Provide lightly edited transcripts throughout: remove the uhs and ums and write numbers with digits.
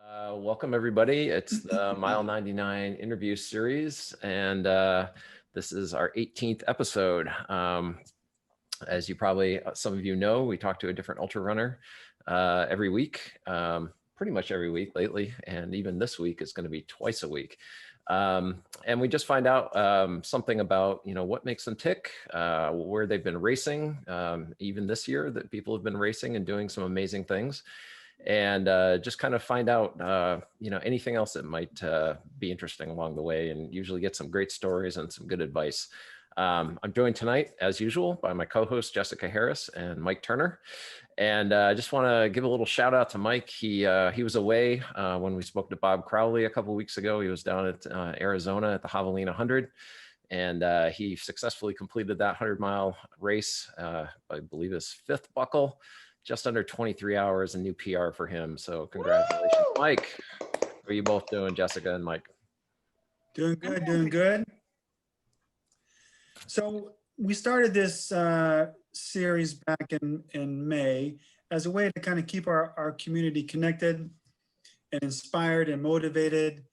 Welcome everybody. It's the Mile 99 interview series, and this is our 18th episode. As you probably, some of you know, we talk to a different ultra runner every week, pretty much every week lately, and even this week is going to be twice a week. And we just find out something about, what makes them tick, where they've been racing, even this year that people have been racing and doing some amazing things, and just kind of find out, anything else that might be interesting along the way, and usually get some great stories and some good advice. I'm joined tonight, as usual, by my co-hosts Jessica Harris and Mike Turner. And I just want to give a little shout out to Mike. He was away when we spoke to Bob Crowley a couple of weeks ago. He was down at Arizona at the Javelina 100. And he successfully completed that 100-mile race, I believe his fifth buckle, just under 23 hours, a new PR for him. So congratulations, Woo! Mike. How are you both doing, Jessica and Mike? Doing good, doing good. So we started this series back in May as a way to kind of keep our community connected and inspired and motivated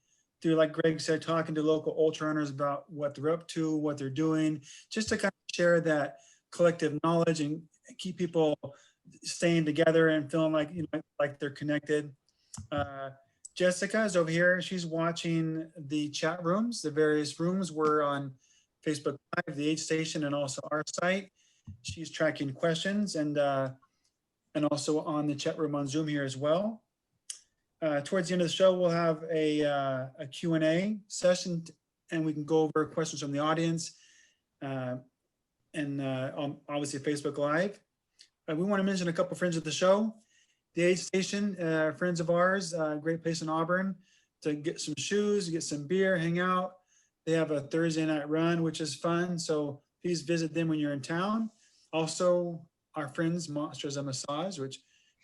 through, like Greg said, talking to local ultra runners about what they're up to, what they're doing, just to kind of share that collective knowledge and keep people staying together and feeling like, like they're connected. Jessica is over here. She's watching the chat rooms, the various rooms. We're on Facebook Live, the Aid Station, and also our site. She's tracking questions and also on the chat room on Zoom here as well. Towards the end of the show, we'll have a Q&A session, and we can go over questions from the audience and obviously Facebook Live. We want to mention a couple friends of the show. The Aid Station, friends of ours, great place in Auburn to get some shoes, get some beer, hang out. They have a Thursday night run, which is fun. So please visit them when you're in town. Also, our friends, Monsters of Massage, which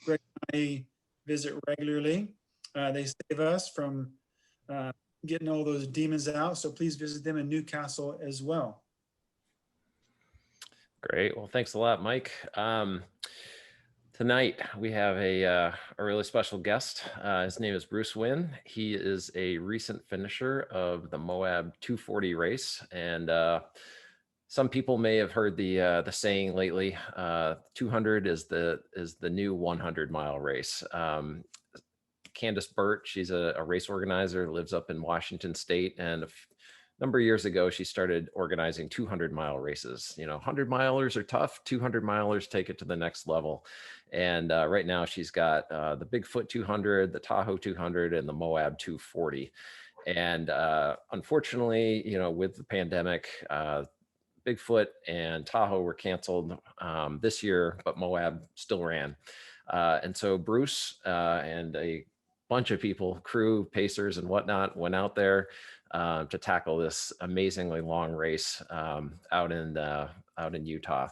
Greg and I visit regularly. They save us from getting all those demons out. So please visit them in Newcastle as well. Great. Well, thanks a lot, Mike. Tonight, we have a really special guest. His name is Bruce Nguyen. He is a recent finisher of the Moab 240 race. And some people may have heard the saying lately, 200 is the new 100-mile race. Candace Burt, she's a race organizer, lives up in Washington State, and number of years ago, she started organizing 200-mile races. 100-milers are tough. 200-milers take it to the next level. And right now, she's got the Bigfoot 200, the Tahoe 200, and the Moab 240. And unfortunately, with the pandemic, Bigfoot and Tahoe were canceled this year, but Moab still ran. And so Bruce and a bunch of people, crew, pacers, and whatnot, went out there to tackle this amazingly long race out in Utah.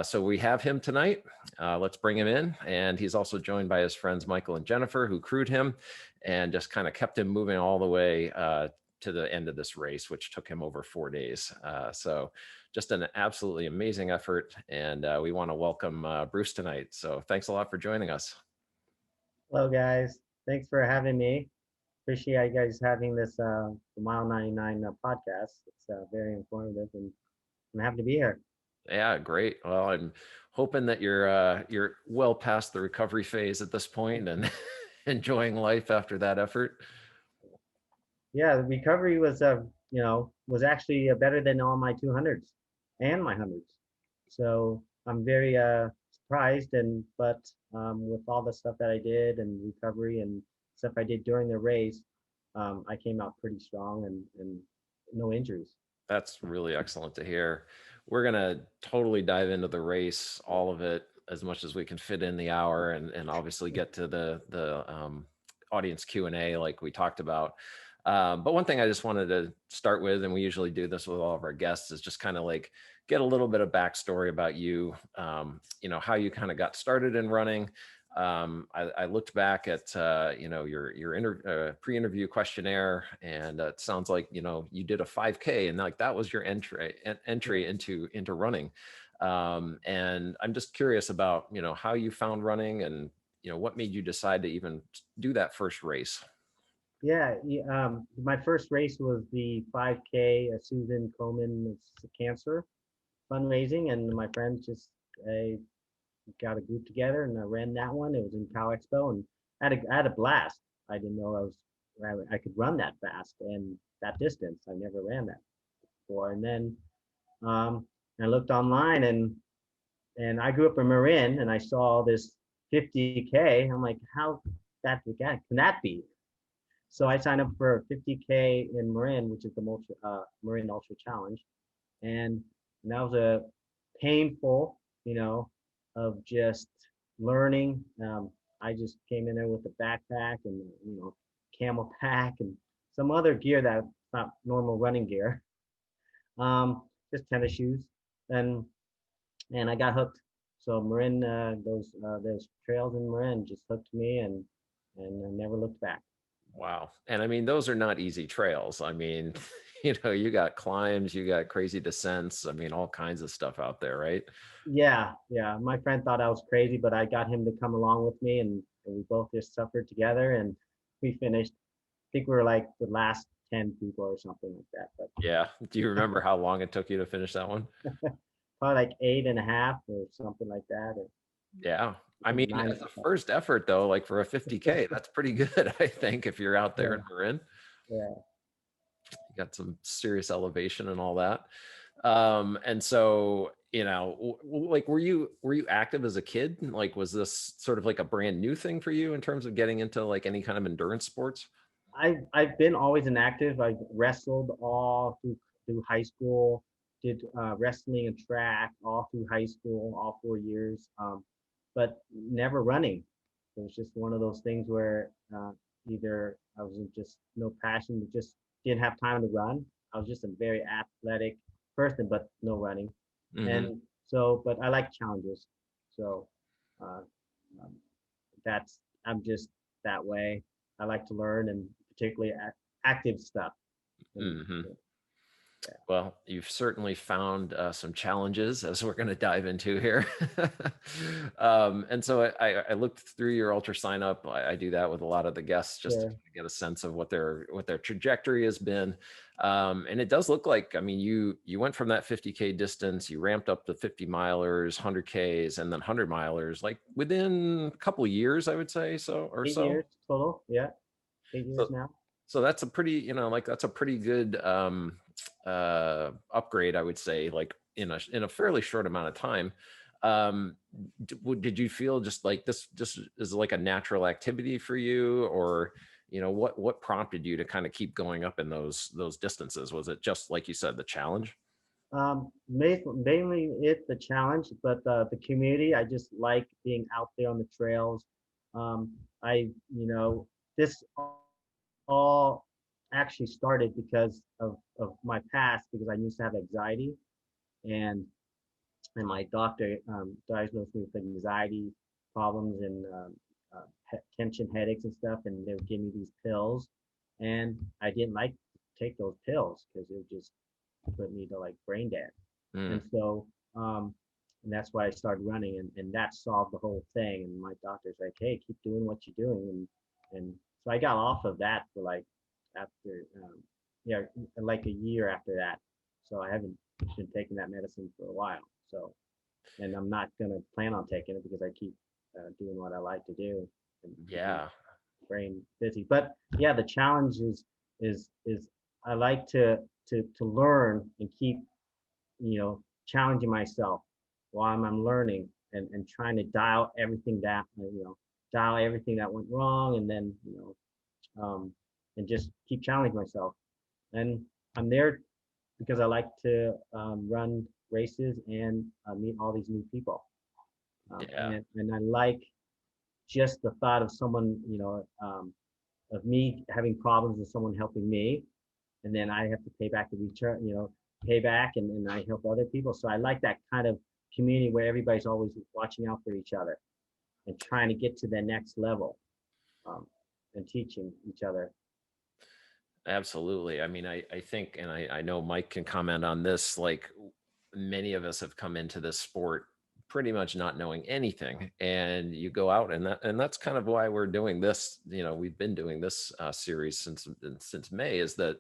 So we have him tonight. Let's bring him in. And he's also joined by his friends Michael and Jennifer, who crewed him and just kind of kept him moving all the way to the end of this race, which took him over 4 days. So just an absolutely amazing effort. And we want to welcome Bruce tonight. So thanks a lot for joining us. Hello, guys. Thanks for having me. Appreciate you guys having this the Mile 99 podcast. It's very informative, and I'm happy to be here. Yeah, great. Well, I'm hoping that you're well past the recovery phase at this point and enjoying life after that effort. Yeah, the recovery was was actually better than all my 200s and my 100s. So I'm very surprised, but with all the stuff that I did and recovery and stuff I did during the race, I came out pretty strong and no injuries. That's really excellent to hear. We're going to totally dive into the race, all of it, as much as we can fit in the hour, and obviously get to the audience Q&A like we talked about. But one thing I just wanted to start with, and we usually do this with all of our guests, is just kind of like get a little bit of backstory about you, how you kind of got started in running. I looked back at your pre-interview questionnaire, and it sounds like you did a 5K, and like that was your entry into running. And I'm just curious about how you found running, and what made you decide to even do that first race? Yeah, my first race was the 5K Susan Komen cancer fundraising, and my friends just got a group together and I ran that one. It was in Cow Expo, and I had a blast. I didn't know I could run that fast and that distance. I never ran that before. And then um, I looked online, and I grew up in Marin, and I saw this 50K. I'm like, how can that be? So I signed up for 50K in Marin, which is the Marin Ultra Challenge, and that was a painful, of just learning. I just came in there with a backpack and camel pack and some other gear that's not normal running gear, just tennis shoes, and I got hooked. So Marin, those trails in Marin just hooked me, and I never looked back. Wow. And I mean, those are not easy trails. I mean, you got climbs, you got crazy descents. I mean, all kinds of stuff out there, right? Yeah, yeah. My friend thought I was crazy, but I got him to come along with me, and we both just suffered together, and we finished. I think we were like the last 10 people or something like that, but Yeah. Do you remember how long it took you to finish that one? probably like 8.5 or something like that, or Yeah. I mean, nine. as a first effort though, like for a 50K, that's pretty good, I think, if you're out there Yeah, in Marin. yeah. You got some serious elevation and all that. And so, like were you active as a kid? Like was this sort of like a brand new thing for you in terms of getting into like any kind of endurance sports? I've been always inactive. I've wrestled all through high school, did wrestling and track all through high school, all 4 years, but never running. It was just one of those things where either I was just no passion, just didn't have time to run. I was just a very athletic person, but no running. Hmm. And so, but I like challenges. So uh, um, that's I'm just that way. I like to learn, and particularly active stuff. And Hmm. yeah, Well, you've certainly found some challenges as we're going to dive into here. And so I looked through your ultra sign up. I do that with a lot of the guests just to yeah, kind of get a sense of what their trajectory has been. And it does look like, I mean, you went from that 50K distance, you ramped up to 50 milers, 100Ks, and then 100 milers, like within a couple years, I would say, so or 8 years so. total. Yeah, 8 years So now. so that's a pretty, like that's a pretty good upgrade, I would say, like in a fairly short amount of time. Did you feel just like this just is like a natural activity for you, or what prompted you to kind of keep going up in those distances? Was it just like you said, the challenge? Mainly it the challenge, but the community. I just like being out there on the trails. I this all actually started because of my past, because I used to have anxiety, and my doctor diagnosed me with anxiety problems and tension headaches and stuff, and they would give me these pills, and I didn't like to take those pills because it would just put me to like brain dead. Mm, And so and that's why I started running, and that solved the whole thing. And my doctor's like, hey, keep doing what you're doing, and so I got off of that for like after yeah, like a year after that. So I haven't been taking that medicine for a while. So, and I'm not gonna plan on taking it because I keep doing what I like to do and keeping my yeah, brain busy. But yeah, the challenge is I like to learn and keep challenging myself while I'm learning, and trying to dial everything that dial everything that went wrong, and then and just keep challenging myself. And I'm there because I like to run races and meet all these new people. yeah. And I like just the thought of someone, of me having problems and someone helping me, and then I have to pay back the return, pay back, and I help other people. So I like that kind of community where everybody's always watching out for each other and trying to get to the next level, um, and teaching each other. Absolutely. I mean, I think, and I know Mike can comment on this, like many of us have come into this sport pretty much not knowing anything, and you go out, and that's kind of why we're doing this. We've been doing this series since May, is that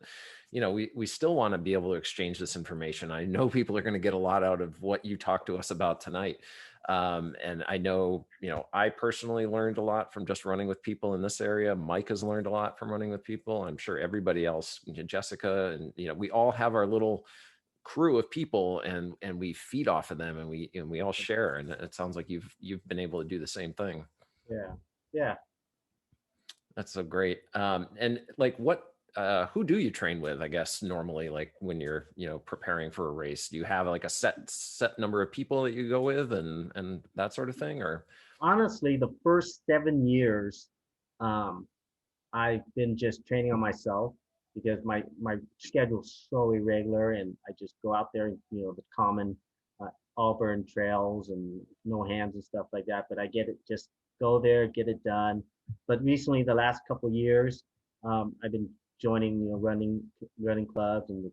we still want to be able to exchange this information. I know people are going to get a lot out of what you talked to us about tonight. And I know, I personally learned a lot from just running with people in this area. Mike has learned a lot from running with people. I'm sure everybody else, Jessica, and we all have our little crew of people, and we feed off of them, and we all share. And it sounds like you've been able to do the same thing. Yeah. Yeah. That's so great. And like, who do you train with, I guess, normally, like when you're, preparing for a race? Do you have like a set number of people that you go with, and that sort of thing, or? Honestly, the first 7 years, um, I've been just training on myself because my schedule's so irregular, and I just go out there and the common Auburn trails and no hands and stuff like that. But I get it, just go there, get it done. But recently, the last couple of years, I've been joining running clubs and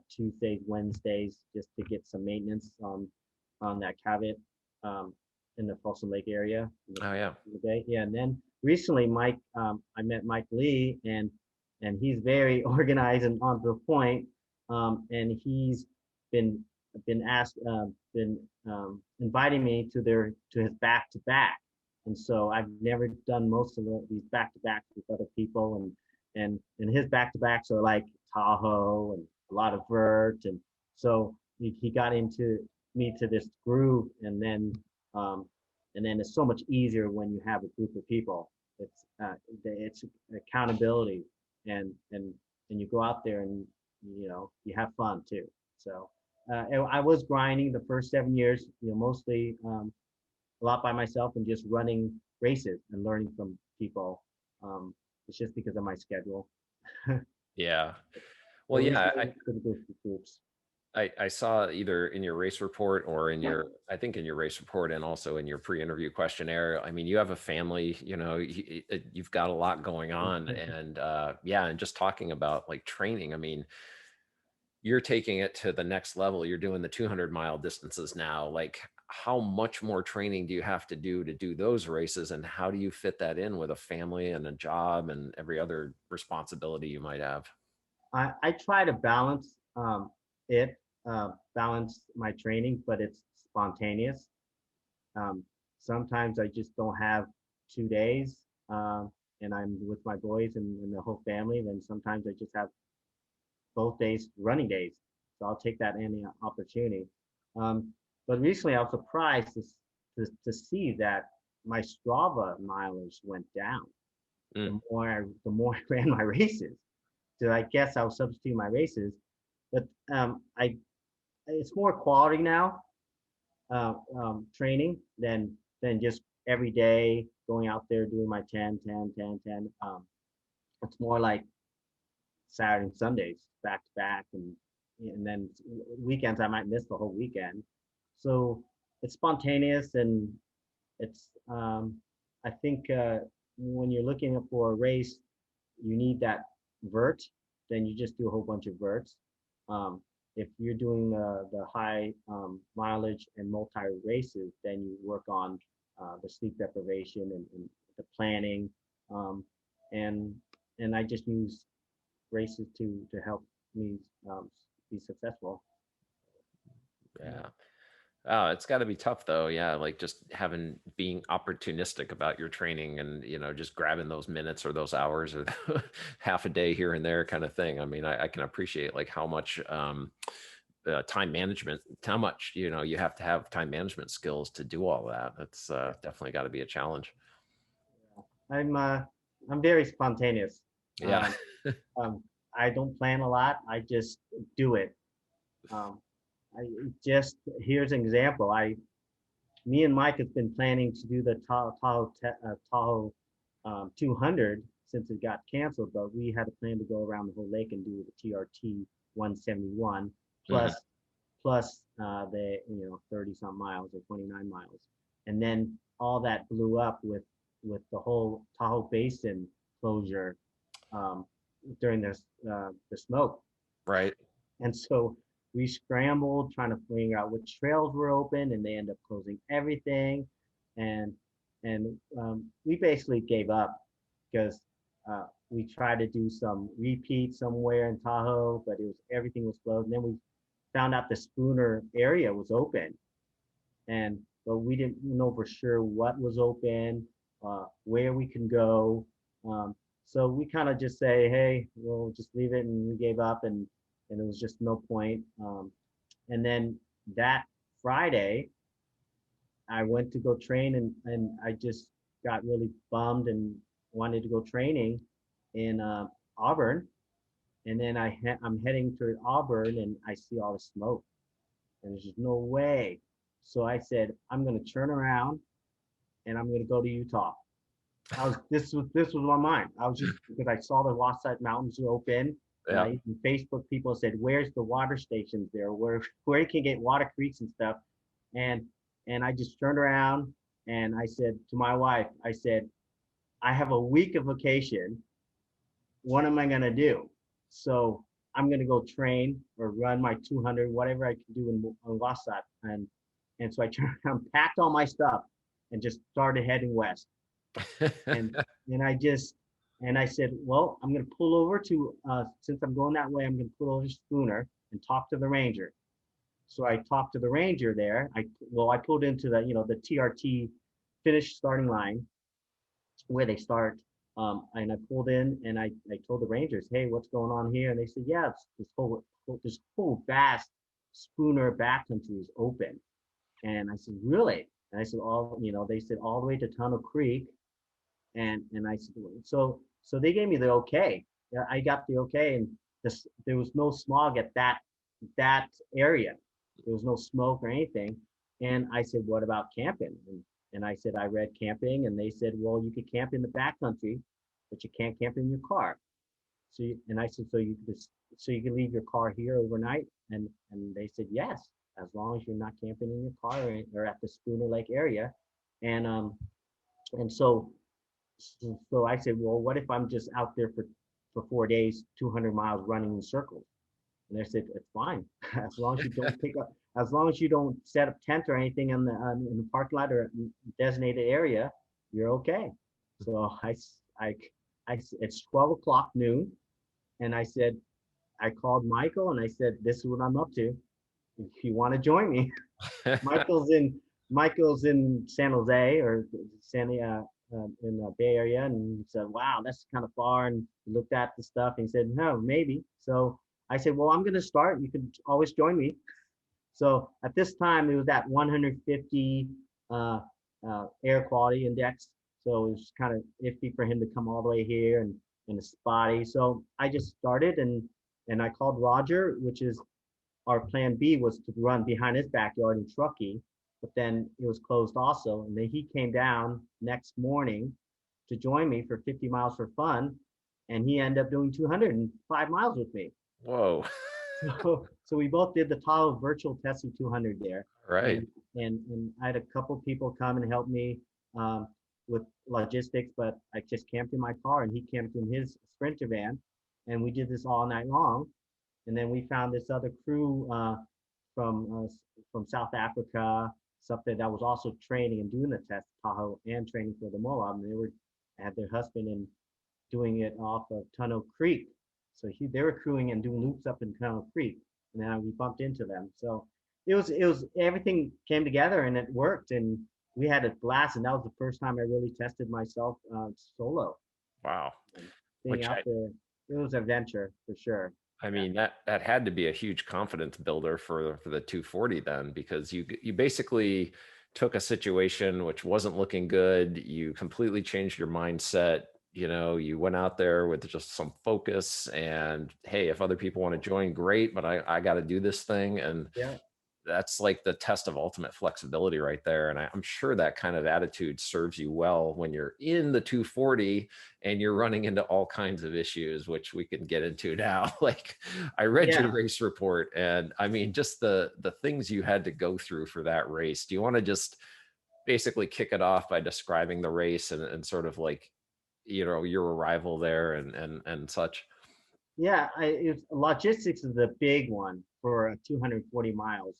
Tuesdays, Wednesdays, just to get some maintenance on that caveat in the Folsom Lake area. Oh yeah. Yeah, and then recently, I met Mike Lee, and he's very organized and on the point, and he's been asked, inviting me to his back to back, and so I've never done most of these back to backs with other people, and his back to backs are like Tahoe and a lot of vert, and so he got into me to this groove, um, and then it's so much easier when you have a group of people. It's accountability, and you go out there, and you have fun too. So I was grinding the first 7 years, mostly a lot by myself and just running races and learning from people. It's just because of my schedule. Yeah. But Well, yeah, recently, it's been good for groups. I saw either in your race report or I think in your race report, and also in your pre-interview questionnaire. I mean, you have a family, you've got a lot going on, and yeah, and just talking about like training. I mean, you're taking it to the next level. You're doing the 200-mile distances now. Like, how much more training do you have to do those races, and how do you fit that in with a family and a job and every other responsibility you might have? I try to it, balance my training, but it's spontaneous. Um, Sometimes I just don't have 2 days, and I'm with my boys and the whole family. Then sometimes I just have both days running days. So I'll take that any opportunity. Um, but recently I was surprised to see that my Strava mileage went down Mm. the more I ran my races. So I guess I'll substitute my races, but it's more quality now, training than just every day going out there doing my 10, 10, 10, 10. It's more like Saturday and Sundays back to back, and then weekends I might miss the whole weekend. So it's spontaneous, and it's I think when you're looking for a race, you need that vert. Then you just do a whole bunch of verts. Um, if you're doing the high mileage and multi races, then you work on the sleep deprivation and the planning, um, and I just use races to help me be successful. Yeah. Oh, it's got to be tough though. Yeah, like just being opportunistic about your training, and just grabbing those minutes or those hours or half a day here and there kind of thing. I mean, I can appreciate like how much time management, how much you have to have time management skills to do all that. That's definitely got to be a challenge. I'm uh, I'm very spontaneous. Yeah. Um, I don't plan a lot. I just do it. Um, I just Here's an example. Me and Mike have been planning to do the Tahoe 200 since it got canceled, but we had a plan to go around the whole lake and do the TRT 171 Mhm. plus the 30 some miles or 29 miles, and then all that blew up with the whole Tahoe Basin closure um, during the smoke, Right. and so we scrambled trying to figure out which trails were open, and they end up closing everything, and we basically gave up because we tried to do some repeat somewhere in Tahoe, but it was everything was closed. And then we found out the Spooner area was open, and but we didn't know for sure what was open, where we can go. Um, so we kind of just say, hey, we'll just leave it, and we gave up, and it was just no point. And then that Friday, I went to go train, and I just got really bummed and wanted to go training in Auburn. And then I'm heading to Auburn, and I see all the smoke, and there's just no way. So I said, I'm going to turn around and I'm going to go to Utah. This was my mind. I was just because I saw the Wasatch Mountains were open, and Yeah. I even Facebook people said, "Where's the water stations there? Where you can get water creeks and stuff?" And I just turned around and I said to my wife, I said, "I have a week of vacation. What am I gonna do?" So I'm gonna go train or run my 200, whatever I can do in Wasatch, and so I turned around, packed all my stuff, and just started heading west. and and I just and I said, well, I'm gonna pull over to since I'm going that way, I'm gonna pull over to Spooner and talk to the ranger. So I talked to the ranger there. I pulled into the TRT finish starting line where they start. And I pulled in and I told the rangers, hey, what's going on here? And they said, yeah, it's this whole vast Spooner backcountry is open. And I said, really? And I said, they said all the way to Tunnel Creek, and I said, so they gave me the okay. Yeah, I got the okay, and there was no smog at that area. There was no smoke or anything. And I said, what about camping? And I said, I read camping, and they said, well, you could camp in the backcountry, but you can't camp in your car. And I said, so you can leave your car here overnight? And they said, yes, as long as you're not camping in your car or at the Spooner Lake area. And and so I said, well, what if I'm just out there for 4 days, 200 miles running in circles? And they said, it's fine. As long as you don't as long as you don't set up tent or anything in the parking lot or designated area, you're okay. So it's 12 o'clock noon. And I said, I called Michael and I said, this is what I'm up to. If you want to join me, Michael's in Michael's in San Jose or in the Bay Area, and he said, "Wow, that's kind of far." And he looked at the stuff and he said, "No, maybe." So I said, "Well, I'm going to start. You can always join me." So at this time, it was that 150 uh, air quality index. So it was kind of iffy for him to come all the way here and it's spotty. So I just started and I called Roger, which is our plan B was to run behind his backyard in Truckee, but then it was closed also. And then he came down next morning to join me for 50 miles for fun. And he ended up doing 205 miles with me. Whoa. So we both did the Tahoe virtual Tessie 200 there. Right. And I had a couple people come and help me with logistics, but I just camped in my car and he camped in his Sprinter van. And we did this all night long. And then we found this other crew from from South Africa, something that was also training and doing the test Tahoe and training for the Moab. And had their husband and doing it off of Tunnel Creek. So they were crewing and doing loops up in Tunnel Creek, and then we bumped into them. So it was everything came together and it worked, and we had a blast. And that was the first time I really tested myself solo. Wow. And being Which out there, it was an adventure for sure. I mean, that had to be a huge confidence builder for the 240 then, because you basically took a situation which wasn't looking good. You completely changed your mindset. You went out there with just some focus and, hey, if other people want to join, great, but I got to do this thing. And Yeah. that's like the test of ultimate flexibility right there. And I'm sure that kind of attitude serves you well when you're in the 240 and you're running into all kinds of issues, which we can get into now. Like I read your race report, and I mean, just the things you had to go through for that race. Do you want to just basically kick it off by describing the race and sort of like, your arrival there and such? Yeah, logistics is the big one for 240 miles.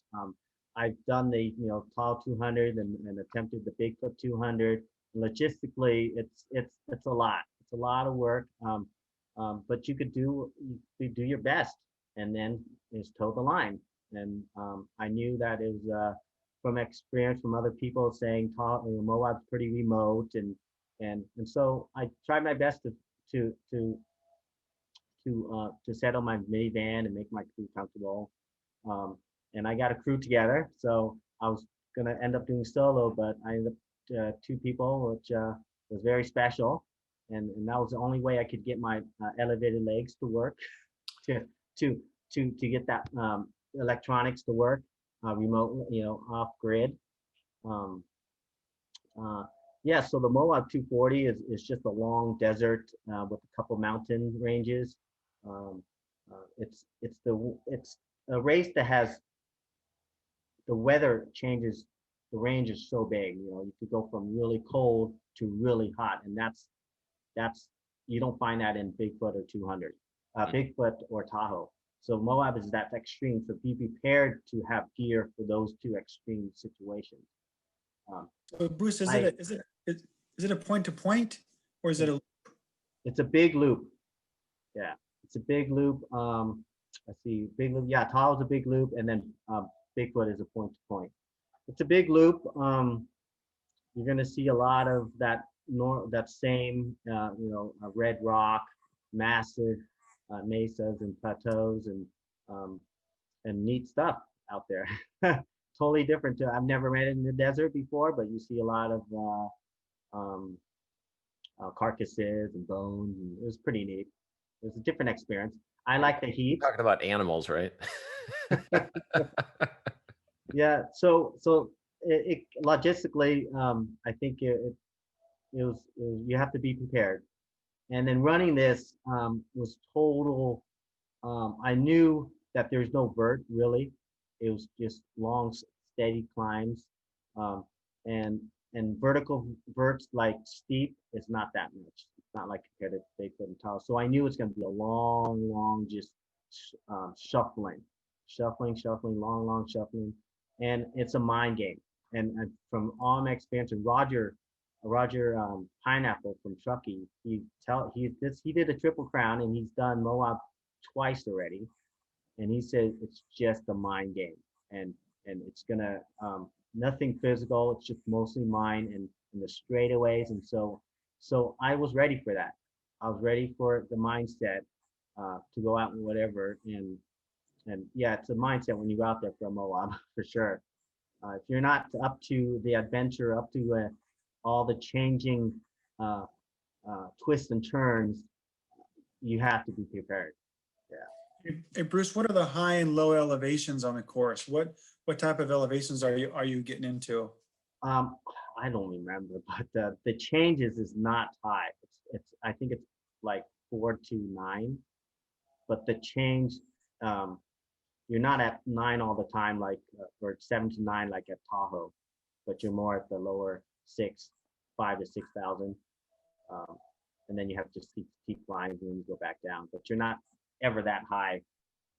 I've done the tall 200 and attempted the Bigfoot 200. Logistically, it's a lot. It's a lot of work. But you do your best, and then is toe the line. And I knew that is from experience from other people saying Moab's pretty remote, and so I tried my best to to to settle my minivan and make my crew comfortable. Um, and I got a crew together, so I was gonna end up doing solo, but I ended up two people, which was very special, and that was the only way I could get my elevated legs to work, to to to get that electronics to work, remote, off grid. Um, uh, yeah, so the Moab 240 is just a long desert with a couple mountain ranges. Um, it's a race that has the weather changes. The range is so big. You could go from really cold to really hot, and that's you don't find that in Bigfoot or 200, Bigfoot or Tahoe. So Moab is that extreme. So be prepared to have gear for those two extreme situations. So Bruce, I is it a point to point, or is it a? It's a big loop. Yeah, it's a big loop. Let's see, big loop. Yeah, Tahoe's a big loop, and then Bigfoot is a point to point. It's a big loop. You're gonna see a lot of that same red rock, massive mesas and plateaus and neat stuff out there. Totally different. I've never ran it in the desert before, but you see a lot of um, carcasses and bones, and it was pretty neat. It was a different experience. I like the heat. Talking about animals, right? Yeah. So logistically, I think you have to be prepared. And then running this was total. I knew that there's no vert really. It was just long, steady climbs, um, and vertical verts like steep. It's not that much. It's not like compared to Bigfoot and Tahoe. So I knew it's going to be a long, just shuffling, long shuffling, and it's a mind game. And from all my experience, and Roger Pineapple from Truckee, he did a triple crown and he's done Moab twice already, and he said it's just a mind game, and it's gonna nothing physical. It's just mostly mind and the straightaways, and so I was ready for that. I was ready for the mindset to go out and whatever, and yeah, it's a mindset when you go out there for a Moab for sure. If you're not up to the adventure, up to all the changing uh, twists and turns, you have to be prepared. Yeah. Hey, Bruce, what are the high and low elevations on the course? What type of elevations are you getting into? Um, I don't remember, but the changes is not high. It's I think it's like 4 to 9, but the change, um, you're not at 9 all the time, like or 7 to 9 like at Tahoe, but you're more at the lower 5 to 6,000, um, and then you have to just keep flying and then you go back down. But you're not ever that high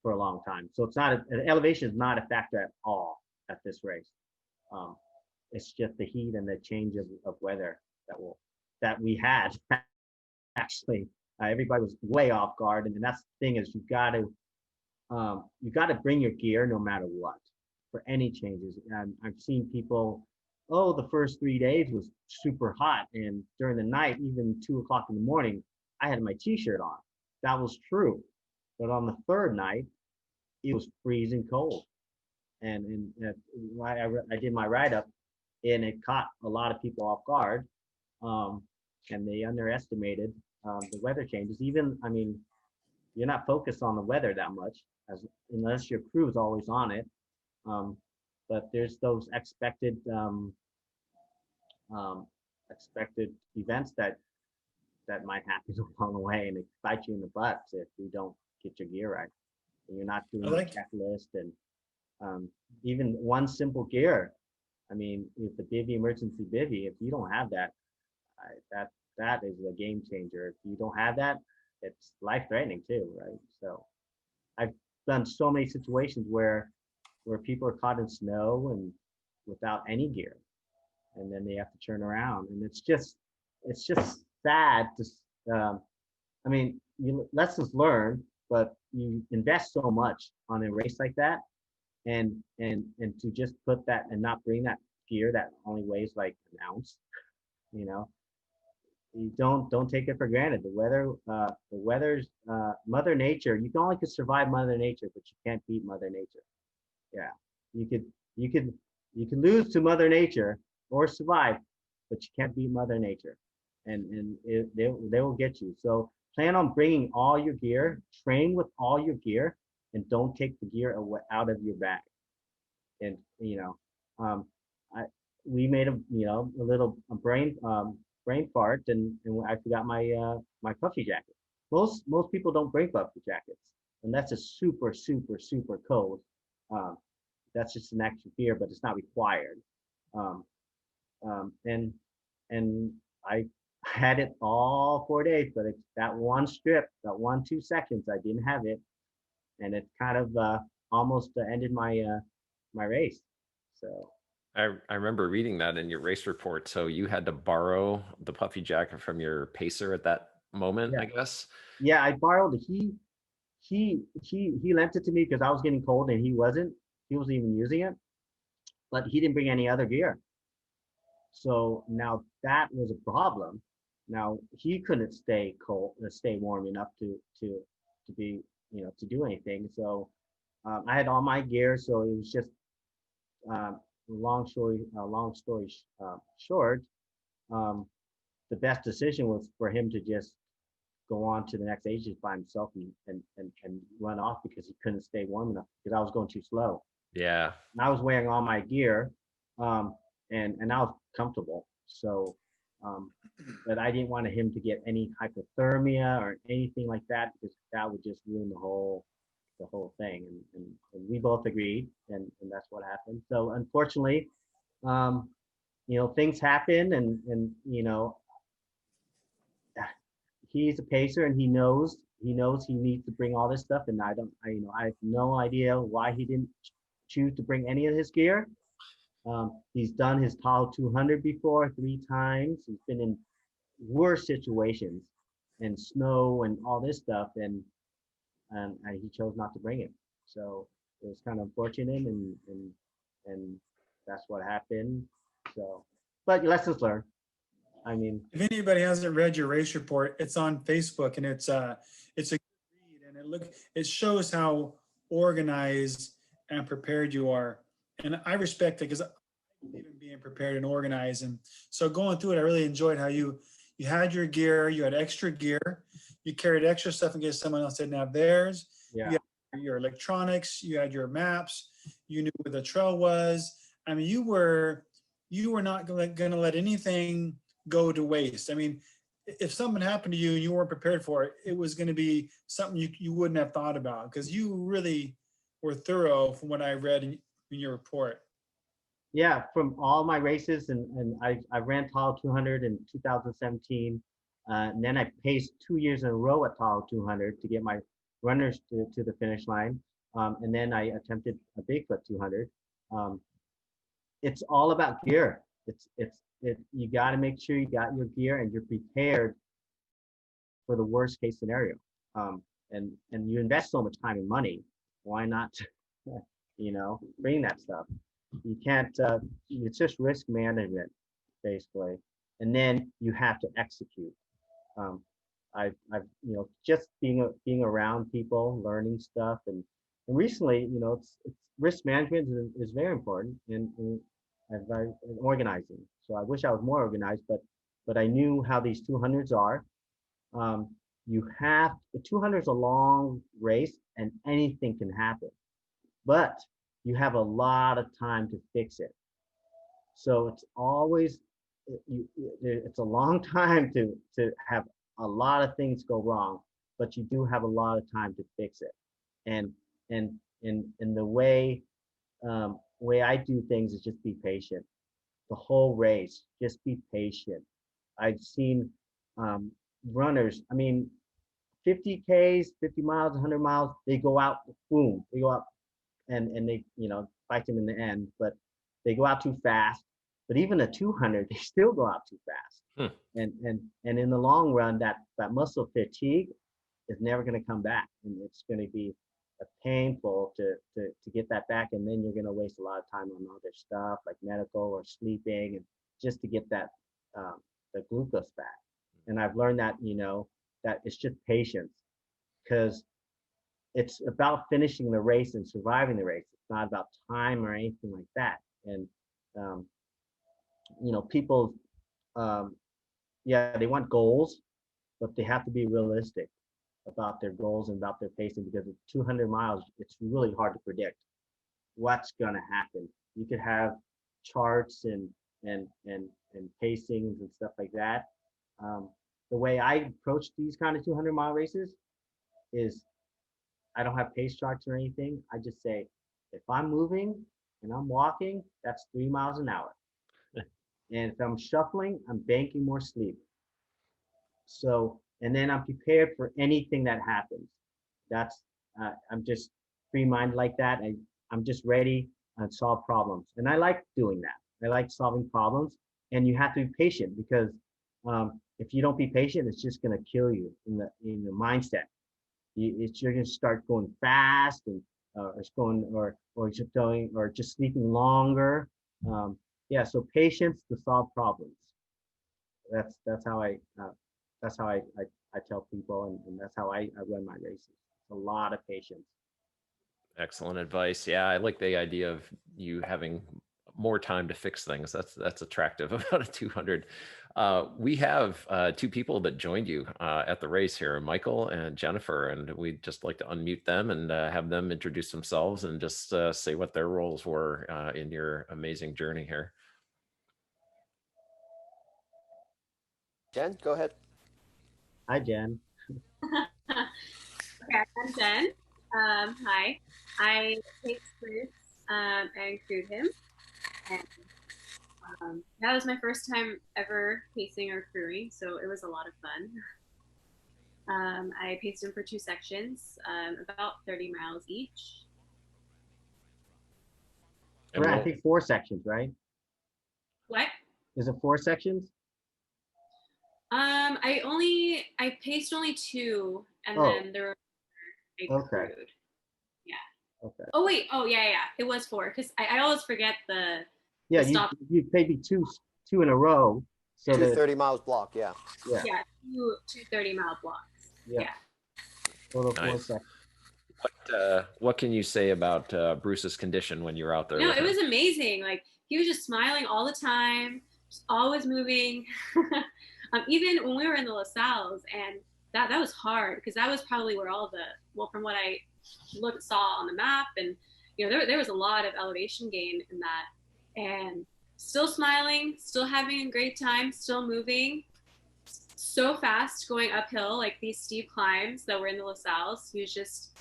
for a long time. So it's not elevation is not a factor at all at this race. Um, it's just the heat and the change of weather that we had. Actually, everybody was way off guard, and that's the thing is you got to bring your gear no matter what for any changes. And I've seen people, oh, the first 3 days was super hot, and during the night, even 2 o'clock in the morning, I had my t-shirt on. That was true, but on the third night, it was freezing cold, and I did my write up, and it caught a lot of people off guard, um, and they underestimated the weather changes. Even, I mean, you're not focused on the weather that much, unless your crew is always on it. Um, but there's those um, expected events that might happen along the way, and it bite you in the butt if you don't get your gear right. And you're not doing a checklist, and even one simple gear. I mean, if the bivy emergency bivy, if you don't have that, that is a game changer. If you don't have that, it's life threatening too, right? So I've done so many situations where people are caught in snow and without any gear, and then they have to turn around, and it's just sad to I mean, lessons learned, but you invest so much on a race like that, and to just put that and not bring that gear that only weighs like an ounce, you know, you don't take it for granted. The weather's Mother Nature. You can only could survive Mother Nature, but you can't beat Mother Nature. Yeah, you could you could you can lose to Mother Nature or survive, but you can't beat Mother Nature, and they will get you. So plan on bringing all your gear, train with all your gear, and don't take the gear out of your bag. And I we made a little brain fart, and I forgot my puffy jacket. Most people don't bring puffy jackets unless it's super super super cold. Um, that's just an extra fear, but it's not required. Um, and I had it all 4 days, but it's that one strip, that 1 2 seconds, I didn't have it, and it kind of almost ended my race. So I remember reading that in your race report. So you had to borrow the puffy jacket from your pacer at that moment, yeah, I guess. yeah, I borrowed it. He lent it to me because I was getting cold and he wasn't. He wasn't even using it, but he didn't bring any other gear. So now that was a problem. Now he couldn't stay cold, stay warm enough to be, to do anything. So I had all my gear, so it was just long story short. Um, the best decision was for him to just go on to the next ages by himself and run off because he couldn't stay warm enough because I was going too slow. Yeah. And I was wearing all my gear, um, and I was comfortable. So, um, but I didn't want him to get any hypothermia or anything like that because that would just ruin the whole thing. And we both agreed, and that's what happened. So unfortunately, um, things happen, and he's a pacer, and he knows he needs to bring all this stuff, and I have no idea why he didn't choose to bring any of his gear. He's done his Tahoe 200 before 3 times. He's been in worse situations and snow and all this stuff, and he chose not to bring it. So it was kind of unfortunate, and that's what happened. So, but lessons learned. I mean, If anybody hasn't read your race report, it's on Facebook, and it's a good read, and it shows how organized and prepared you are. And I respect it because I believe in being prepared and organized. And so going through it, I really enjoyed how you had your gear, you had extra gear, you carried extra stuff in case someone else didn't have theirs. You yeah, had your electronics, you had your maps, you knew where the trail was. I mean, you were not going to let anything go to waste. I mean, if something happened to you and you weren't prepared for it, it was going to be something you wouldn't have thought about because you really were thorough from what I read in your report. yeah. From all my races, and I ran Tahoe 200 in 2017, and then I paced 2 years in a row at Tahoe 200 to get my runners to the finish line, and then I attempted a Bigfoot 200. Um, it's all about gear. You got to make sure you got your gear and you're prepared for the worst case scenario. And you invest so much time and money, why not, bring that stuff? You can't. It's just risk management, basically, and then you have to execute. Um, I've just being around people, learning stuff, and recently, it's risk management is very important, and organizing. So I wish I was more organized, but I knew how these 200s are. Um, the 200 is a long race, and anything can happen, but you have a lot of time to fix it. So it's always it's a long time to have a lot of things go wrong, but you do have a lot of time to fix it. And in the way I do things is just be patient. The whole race, just be patient. I've seen runners. I mean, 50 Ks, 50 miles, 100 miles, they go out, boom, they go out and they, fight them in the end, but they go out too fast. But even a 200, they still go out too fast. And in the long run, that muscle fatigue is never going to come back, and it's going to be painful to get that back, and then you're going to waste a lot of time on other stuff like medical or sleeping, and just to get that the glucose back. And I've learned that that it's just patience, because it's about finishing the race and surviving the race. It's not about time or anything like that. And people, yeah, they want goals, but they have to be realistic about their goals and about their pacing, because at 200 miles, it's really hard to predict what's going to happen. You could have charts and pacings and stuff like that. The way I approach these kind of 200-mile races is I don't have pace charts or anything. I just say, if I'm moving and I'm walking, that's 3 miles an hour. And if I'm shuffling, I'm banking more sleep. So, and then I'm prepared for anything that happens. That's, I'm just free-minded like that. I'm just ready and solve problems. And I like doing that. I like solving problems. And you have to be patient, because if you don't be patient, it's just going to kill you in the mindset. You're going to start going fast, and or just sleeping longer. Yeah, so patience to solve problems. That's how I tell people, and that's how I run my races. A lot of patience. Excellent advice. Yeah, I like the idea of you having more time to fix things. That's attractive about a 200. We have two people that joined you at the race here, Michael and Jennifer, and we'd just like to unmute them and have them introduce themselves and just say what their roles were in your amazing journey here. Jen, go ahead. Hi, Jen. Okay, I'm Jen. Hi. I paced Bruce and crewed him. And that was my first time ever pacing or crewing, so it was a lot of fun. I paced him for 2 sections, about 30 miles each. Right, I think 4 sections, right? What? Is it 4 sections? I paced only 2, and then there were crewed. Yeah. Okay. Oh wait. Oh yeah. It was 4, because I always forget the. Yeah, the you maybe two in a row. So 230 miles block, yeah. Yeah, two 30-mile blocks. Yeah. Total 4 Nice. sections. What can you say about Bruce's condition when you were out there? No, it was amazing. Like, he was just smiling all the time, just always moving. Even when we were in the LaSalle's, and that was hard, because that was probably where from what I saw on the map, and there was a lot of elevation gain in that, and still smiling, still having a great time, still moving so fast going uphill, like these steep climbs that were in the LaSalle's. He was just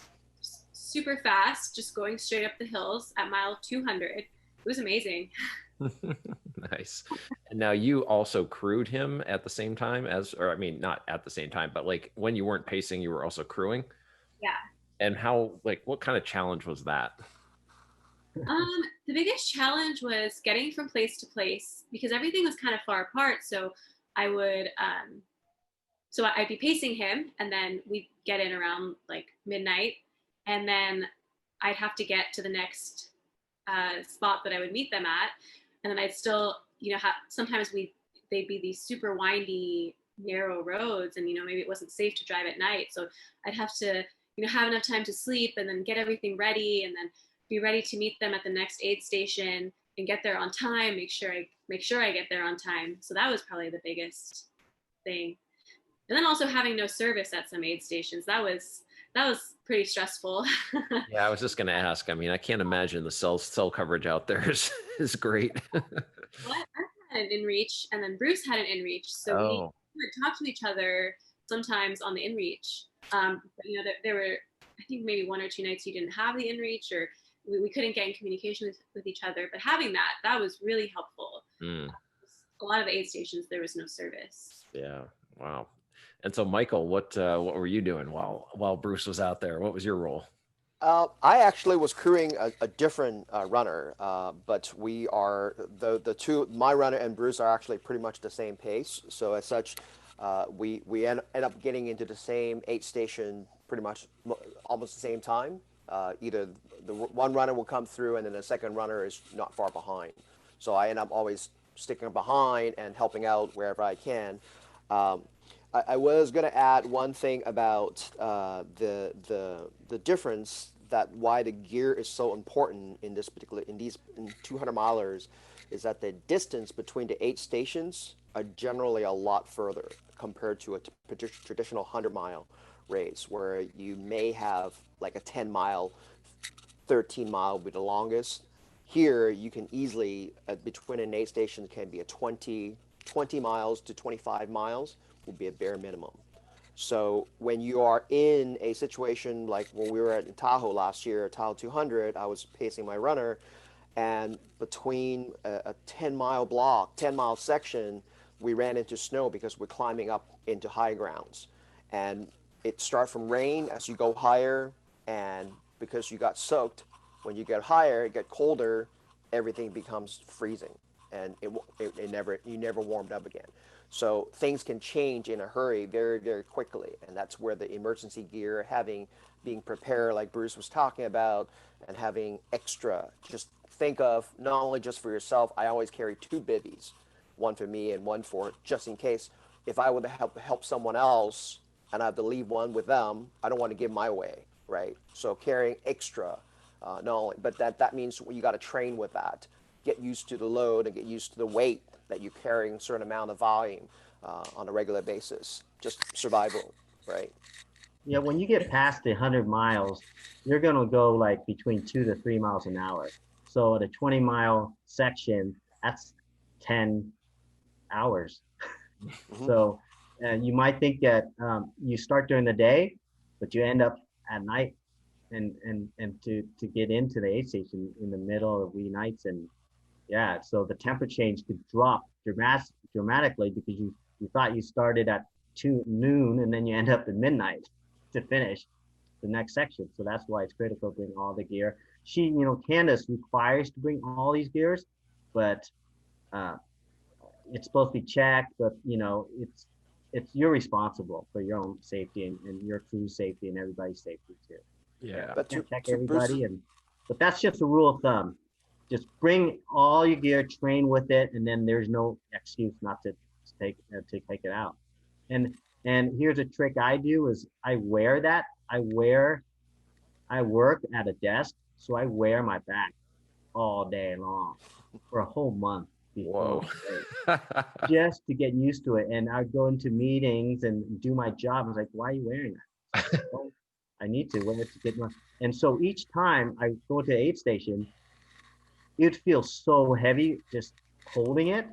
super fast, just going straight up the hills at mile 200. It was amazing. Nice. And now you also crewed him at the same time or I mean, not at the same time, but like when you weren't pacing, you were also crewing? Yeah. And what kind of challenge was that? The biggest challenge was getting from place to place, because everything was kind of far apart. So I would, I'd be pacing him, and then we'd get in around like midnight, and then I'd have to get to the next spot that I would meet them at, and then I'd still, sometimes they'd be these super windy, narrow roads, and maybe it wasn't safe to drive at night, so I'd have to have enough time to sleep, and then get everything ready, and then be ready to meet them at the next aid station and get there on time. Make sure I get there on time. So that was probably the biggest thing. And then also having no service at some aid stations. That was pretty stressful. Yeah, I was just going to ask. I mean, I can't imagine the cell coverage out there is great. Well, I had an InReach, and then Bruce had an InReach, so we would talk to each other sometimes on the InReach. But, there were, I think, maybe 1 or 2 nights you didn't have the InReach, or we couldn't get in communication with each other. But having that was really helpful. A lot of the aid stations, there was no service. Yeah. Wow. And so, Michael, what were you doing while Bruce was out there? What was your role? I actually was crewing a different runner, but we are the two. My runner and Bruce are actually pretty much the same pace. So as such, we end up getting into the same 8 station pretty much almost the same time. Either the one runner will come through, and then the second runner is not far behind. So I end up always sticking behind and helping out wherever I can. Um, I was going to add one thing about the difference that why the gear is so important in this particular in 200 milers is that the distance between the 8 stations are generally a lot further compared to a traditional 100-mile race where you may have like a 10-mile, 13-mile be the longest. Here you can easily between an 8 station can be a 20 miles to 25 miles would be a bare minimum. So when you are in a situation like when we were at Tahoe last year, Tahoe 200, I was pacing my runner, and between a 10-mile block, 10-mile section, we ran into snow because we're climbing up into high grounds. And it starts from rain as you go higher, and because you got soaked, when you get higher, it get colder, everything becomes freezing, and you never warmed up again. So things can change in a hurry very, very quickly. And that's where the emergency gear, being prepared, like Bruce was talking about, and having extra, just think of not only just for yourself, I always carry 2 bivvies, one for me and one for just in case. If I would help someone else and I have to leave one with them, I don't want to give my away, right? So carrying extra, not only, but that means you got to train with that, get used to the load and get used to the weight that you're carrying a certain amount of volume on a regular basis. Just survival, right? Yeah, when you get past the 100 miles, you're going to go like between 2 to 3 miles an hour. So at a 20-mile section, that's 10 hours. Mm-hmm. So you might think that you start during the day, but you end up at night and to get into the aid station in the middle of wee nights. And yeah, so the temperature change could drop dramatically because you thought you started at noon and then you end up at midnight to finish the next section. So that's why it's critical to bring all the gear. Candace requires to bring all these gears, but uh, it's supposed to be checked, but it's you're responsible for your own safety and your crew's safety and everybody's safety too. Yeah. But Can't check to Bruce, everybody, but that's just a rule of thumb. Just bring all your gear, train with it, and then there's no excuse not to take it out. And here's a trick I do is I wear that. I work at a desk, so I wear my back all day long for a whole month before Whoa. just to get used to it. And I'd go into meetings and do my job. I was like, why are you wearing that? Well, I need to wear it to get my. And so each time I go to the aid station, it feels so heavy just holding it.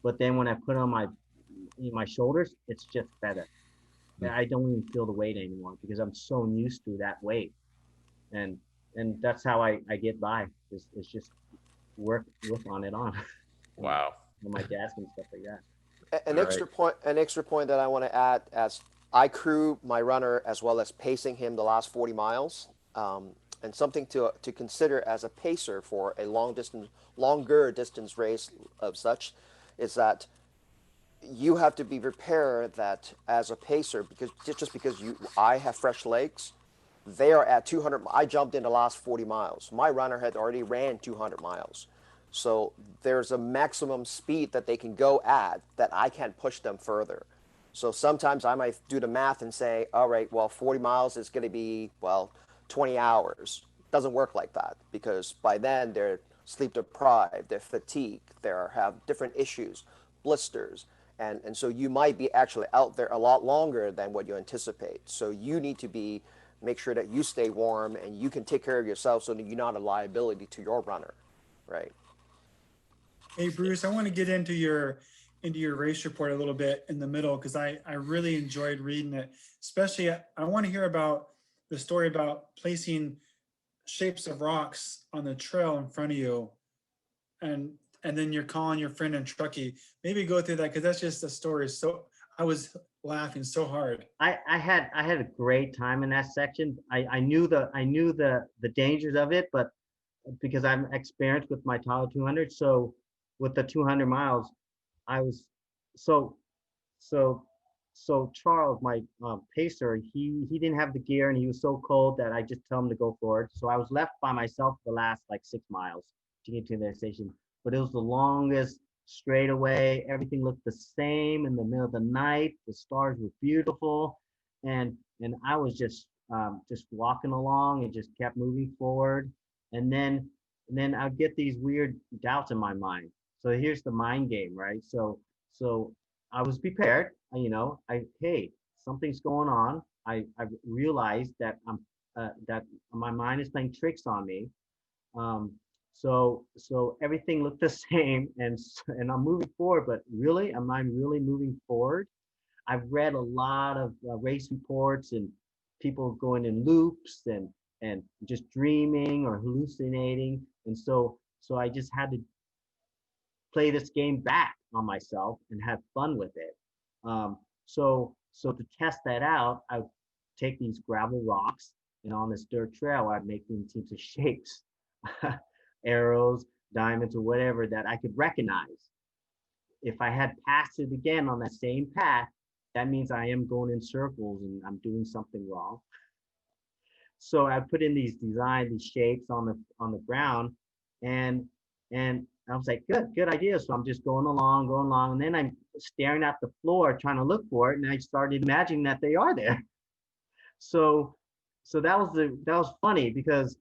But then when I put on my shoulders, it's just better. I don't even feel the weight anymore because I'm so used to that weight. And that's how I get by. It's just work on it on Wow. my desk and stuff like that. an All extra right. point, an extra point that I want to add as I crew my runner as well as pacing him the last 40 miles. And something to consider as a pacer for a longer distance race of such, is that you have to be prepared that as a pacer, because just because I have fresh legs, they are at 200. I jumped in the last 40 miles. My runner had already ran 200 miles. So there's a maximum speed that they can go at that I can't push them further. So sometimes I might do the math and say, all right, well, 40 miles is going to be, well, 20 hours. Doesn't work like that because by then they're sleep deprived, they're fatigued, they have different issues, blisters. And so you might be actually out there a lot longer than what you anticipate. So you need to make sure that you stay warm and you can take care of yourself so that you're not a liability to your runner, right? Hey, Bruce, I want to get into your race report a little bit in the middle because I really enjoyed reading it. Especially, I want to hear about the story about placing shapes of rocks on the trail in front of you, and then you're calling your friend and Truckee. Maybe go through that because that's just a story. So I was laughing so hard. I had a great time in that section. I knew the dangers of it, but because I'm experienced with my Tahoe 200, so with the 200 miles, I was so so so Charles, my pacer, he didn't have the gear and he was so cold that I just tell him to go forward. So I was left by myself the last like 6 miles to get to the station. But it was the longest straightaway. Everything looked the same in the middle of the night. The stars were beautiful, and I was just walking along and just kept moving forward. And then I'd get these weird doubts in my mind. So here's the mind game, right? So I was prepared. Hey, something's going on. I realized that that my mind is playing tricks on me. Um, so everything looked the same, and I'm moving forward. But really, am I really moving forward? I've read a lot of race reports and people going in loops and just dreaming or hallucinating, and so I just had to play this game back on myself and have fun with it. So to test that out, I take these gravel rocks and on this dirt trail, I'd make them into shapes, arrows, diamonds, or whatever that I could recognize. If I had passed it again on that same path, that means I am going in circles and I'm doing something wrong. So I put in these shapes on the ground, and and I was like, good idea. So I'm just going along, and then I'm staring at the floor trying to look for it, and I started imagining that they are there. So that was funny because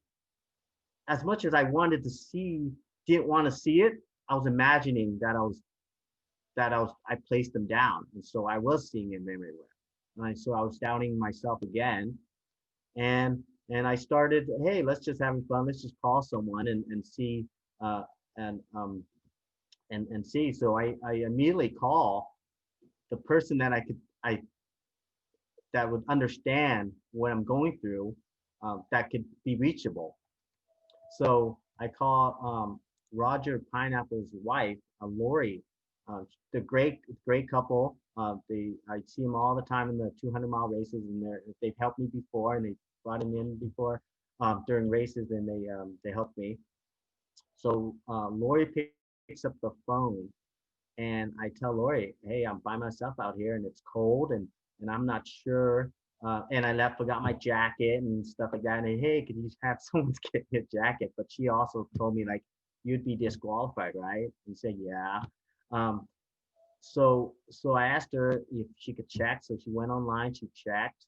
as much as I wanted to see, didn't want to see it, I was imagining I placed them down, and so I was seeing them everywhere. And so I was doubting myself again, and I started, hey, let's just have fun. Let's just call someone and see, uh, and see. So I immediately call the person that I that would understand what I'm going through, that could be reachable. So I call Roger Pineapple's wife, Lori. The great couple. I see them all the time in the 200-mile races, and they've helped me before, and they brought him in before during races, and they helped me. So Lori picks up the phone, and I tell Lori, hey, I'm by myself out here, and it's cold, and I'm not sure. And I forgot my jacket and stuff like that. And hey, could you have someone get me a jacket? But she also told me like, you'd be disqualified, right? And said, yeah. Um, so I asked her if she could check. So she went online, she checked,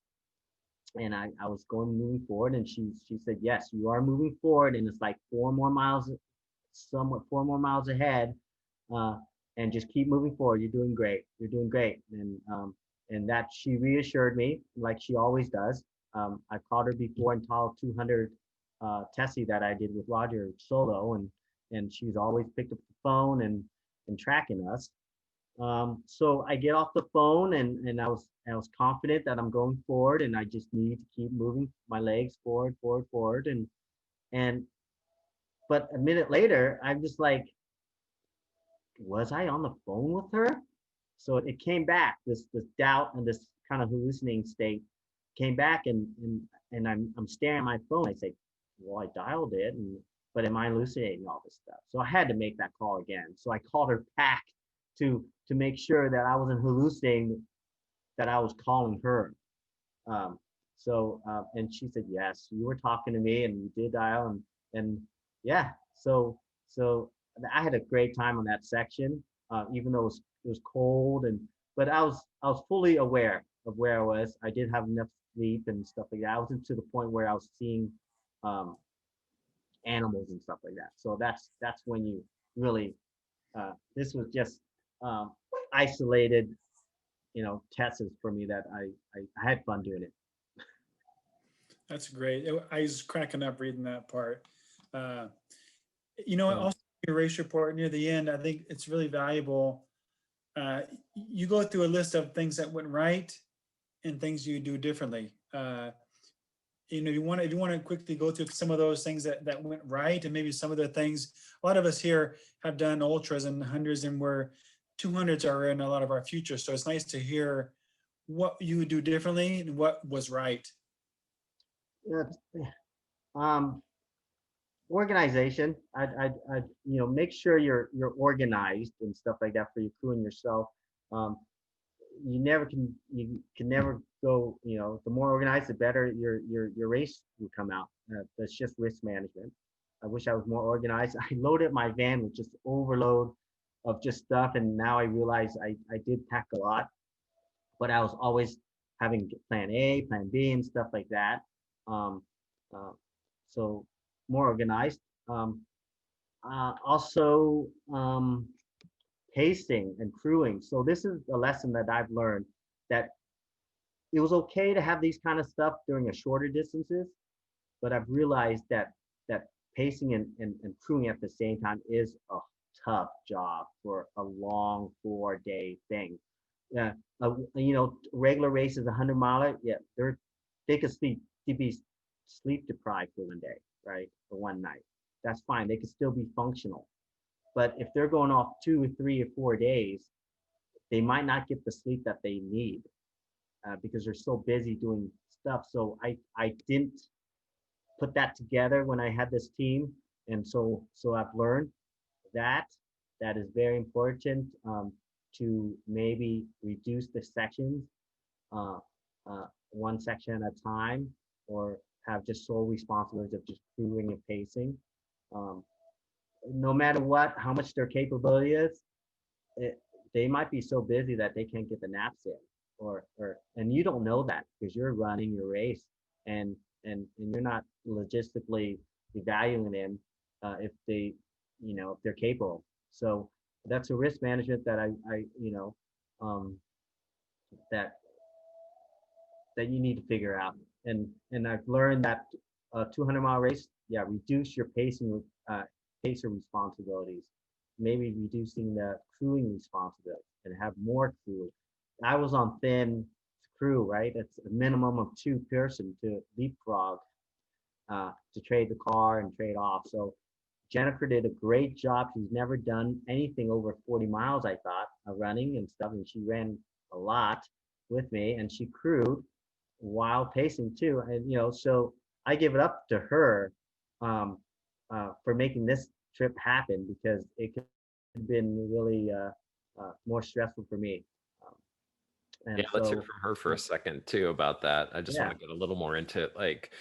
and I was moving forward, and she said, yes, you are moving forward, and it's like 4 more miles ahead, uh, and just keep moving forward. You're doing great. You're doing great. And that she reassured me like she always does. I called her before and Tahoe 200 Tessie that I did with Roger solo, and she's always picked up the phone and tracking us. So I get off the phone, and I was confident that I'm going forward, and I just need to keep moving my legs forward, and but a minute later, I'm just like, was I on the phone with her? So it came back, this doubt and this kind of hallucinating state came back, and I'm staring at my phone. I say, well, I dialed it, but am I hallucinating all this stuff? So I had to make that call again. So I called her back to make sure that I wasn't hallucinating, that I was calling her. And she said, yes, you were talking to me and you did dial, and yeah, so I had a great time on that section, even though it was cold, but I was fully aware of where I was. I did have enough sleep and stuff like that. I wasn't to the point where I was seeing animals and stuff like that. So that's when you really, this was just isolated, tests for me that I had fun doing it. That's great. I was cracking up reading that part. Yeah. Also your race report near the end, I think it's really valuable. You go through a list of things that went right and things you do differently. If you want to quickly go through some of those things that went right, and maybe some of the things, a lot of us here have done ultras and hundreds, and 200s are in a lot of our future. So it's nice to hear what you would do differently and what was right. Yeah, um, organization. Make sure you're organized and stuff like that for your crew and yourself. Um, you can never go. The more organized, the better your race will come out. That's just risk management. I wish I was more organized. I loaded my van with just overload of just stuff, and now I realize I did pack a lot, but I was always having plan A, plan B, and stuff like that. Um, uh, so more organized. Um, also, pacing and crewing. So this is a lesson that I've learned, that it was okay to have these kind of stuff during a shorter distances, but I've realized that pacing and crewing at the same time is a tough job for a long 4-day thing. Yeah, regular races, 100 miler. Yeah, they could be sleep deprived for one day, right, for one night. That's fine. They could still be functional. But if they're going off 2 or 3 or 4 days, they might not get the sleep that they need because they're so busy doing stuff. So I didn't put that together when I had this team, and so I've learned that that is very important, to maybe reduce the sections, uh, one section at a time, or have just sole responsibility of just crewing and pacing. Um, no matter what, how much their capability is, it, they might be so busy that they can't get the naps in, and you don't know that because you're running your race, and you're not logistically evaluating them, if if they're capable. So that's a risk management that um, that you need to figure out. And I've learned that a 200-mile race, yeah, reduce your pacer responsibilities, maybe reducing the crewing responsibility and have more crew. I was on thin crew, right? It's a minimum of 2 person to leapfrog, to trade the car and trade off. So Jennifer did a great job. She's never done anything over 40 miles, I thought, running and stuff, and she ran a lot with me, and she crewed while pacing too. And so I give it up to her, um, for making this trip happen, because it could have been really more stressful for me. Um, Yeah, and let's hear so, from her for a second too about that. I just want yeah, to get a little more into like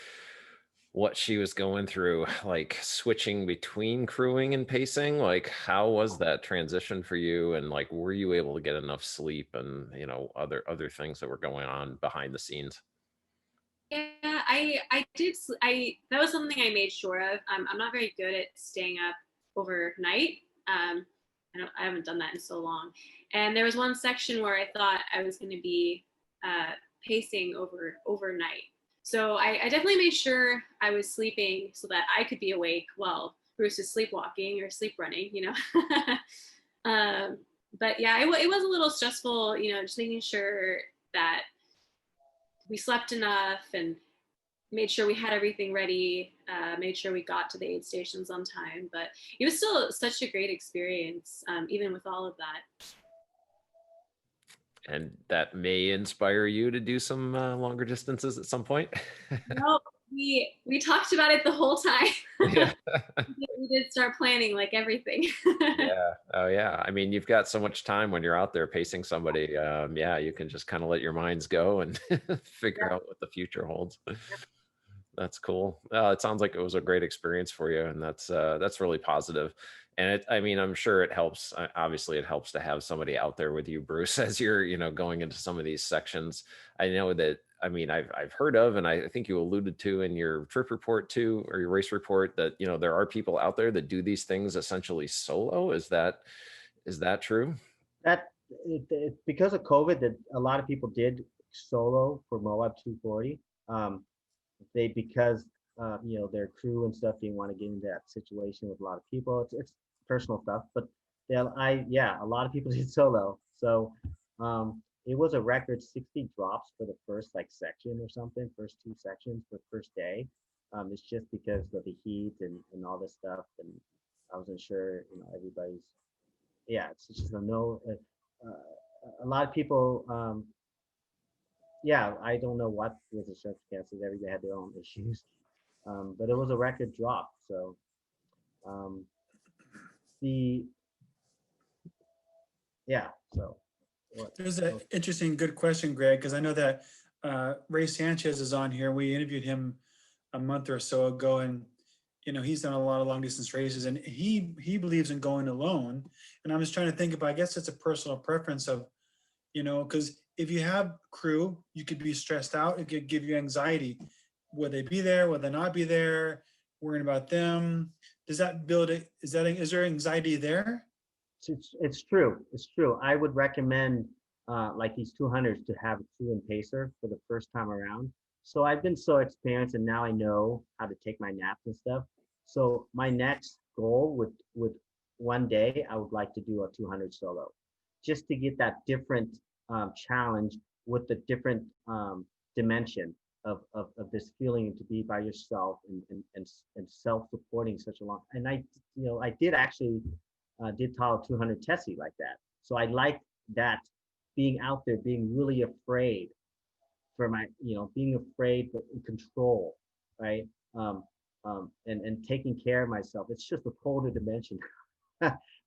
what she was going through, like switching between crewing and pacing. Like, how was that transition for you? And like, were you able to get enough sleep and, other things that were going on behind the scenes? Yeah, I did. That was something I made sure of. I'm not very good at staying up overnight. I haven't done that in so long. And there was one section where I thought I was going to be pacing overnight. So I definitely made sure I was sleeping so that I could be awake while Bruce is sleepwalking or sleep running. Um, but yeah, it was a little stressful. Just making sure that we slept enough and made sure we had everything ready, made sure we got to the aid stations on time. But it was still such a great experience, even with all of that. And that may inspire you to do some longer distances at some point. No, we talked about it the whole time. Yeah. We did start planning like everything. Yeah. Oh, yeah. I mean, you've got so much time when you're out there pacing somebody. Yeah, you can just kind of let your minds go and figure out what the future holds. That's cool. It sounds like it was a great experience for you, and that's really positive. And I mean, I'm sure it helps. Obviously, it helps to have somebody out there with you, Bruce, as you're, going into some of these sections. I know that. I mean, I've heard of, and I think you alluded to in your trip report too, or your race report, that there are people out there that do these things essentially solo. Is that true? that because of COVID, that a lot of people did solo for Moab 240. Um, they because their crew and stuff didn't want to get into that situation with a lot of people. It's personal stuff, but a lot of people did solo. So it was a record 60 drops for the first section or something, first 2 sections for first day. It's just because of the heat and all this stuff, and I wasn't sure everybody's yeah, it's just a no. A lot of people, yeah, I don't know what was the circumstances. Everybody had their own issues, but it was a record drop. So um, the yeah, so what? There's an interesting, good question, Greg, because I know that Ray Sanchez is on here. We interviewed him a month or so ago, and he's done a lot of long distance races, and he believes in going alone. And I'm just trying to think about. I guess it's a personal preference of, because if you have crew, you could be stressed out. It could give you anxiety. Will they be there? Will they not be there? Worrying about them. Does that build it? Is there anxiety there? It's true. It's true. I would recommend like these 200s to have a crew and pacer for the first time around. So I've been so experienced and now I know how to take my naps and stuff. So my next goal would one day I would like to do a 200 solo, just to get that different challenge with the different dimension of this feeling to be by yourself and self-supporting such a long. And I did actually did Tahoe 200 Tessie like that. So I like that, being out there, being really afraid for my, being afraid but in control, right? And taking care of myself. It's just a whole other dimension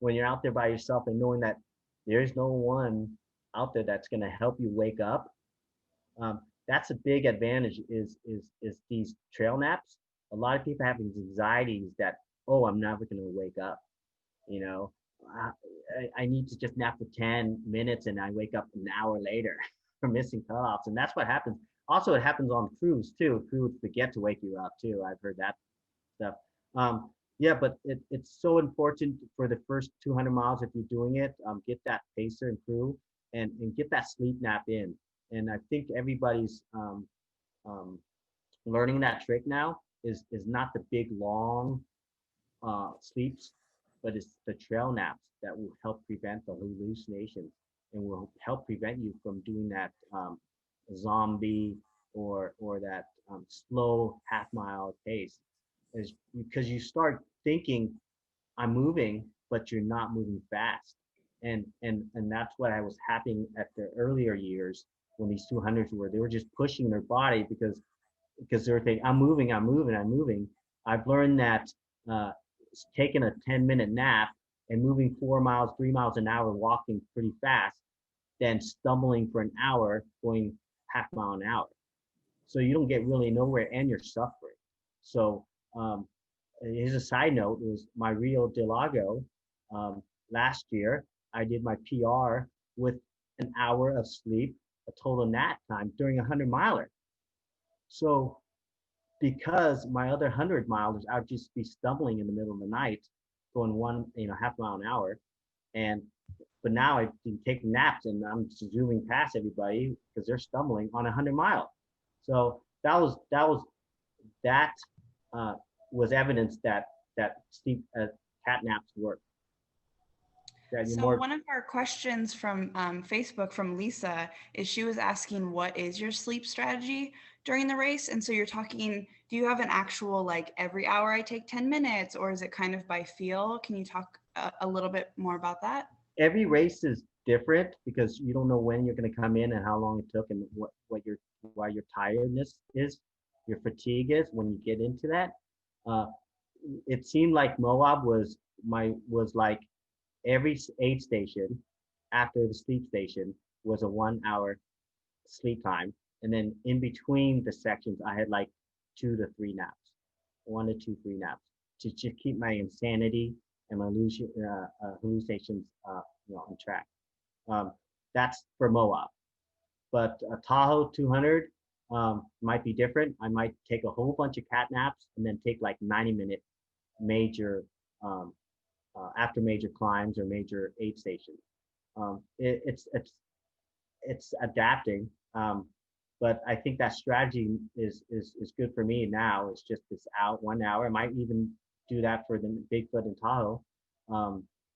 when you're out there by yourself and knowing that there's no one out there that's going to help you wake up. That's a big advantage is these trail naps. A lot of people have these anxieties that, oh, I'm never going to wake up. You know, I need to just nap for 10 minutes and I wake up an hour later for missing cutoffs. And that's what happens. Also, it happens on crews too. Crew would forget to wake you up too. I've heard that stuff. Yeah, but it's so important for the first 200 miles if you're doing it. Get that pacer and crew and get that sleep nap in. And I think everybody's um, learning that trick now is not the big long sleeps, but it's the trail naps that will help prevent the hallucinations and will help prevent you from doing that zombie or that slow half mile pace. Is because you start thinking I'm moving, but you're not moving fast. And that's what I was happening at the earlier years when these 200s they were just pushing their body because they were thinking I'm moving, I'm moving, I'm moving. I've learned that uh, taking a 10-minute nap and moving 4 miles, 3 miles an hour, walking pretty fast, than stumbling for an hour going half mile an hour. So you don't get really nowhere and you're suffering. So um, here's a side note: was my Rio de Lago last year. I did my PR with an hour of sleep, a total nap time during a 100 miler. So because my other 100 milers, I'd just be stumbling in the middle of the night, going half mile an hour, and but now I've been taking naps and I'm zooming past everybody because they're stumbling on a 100 mile. So that uh, was evidence that sleep cat naps work. That you're So more one of our questions from Facebook from Lisa is she was asking, what is your sleep strategy during the race? And so you're talking, do you have an actual like every hour I take 10 minutes or is it kind of by feel? Can you talk a little bit more about that? every race is different because you don't know when you're going to come in and how long it took and why your tiredness is, your fatigue is when you get into that. Uh, it seemed like Moab was like every aid station after the sleep station was a 1 hour sleep time, and then in between the sections I had like 2 to 3 naps, 1 to 2, 3 naps to just keep my insanity and my hallucinations on track. Um, that's for Moab. But Tahoe 200 might be different. I might take a whole bunch of cat naps and then take like 90-minute major um, after major climbs or major aid stations. It's adapting, but I think that strategy is good for me now. It's just this 1 hour. I might even do that for the Bigfoot and Tahoe.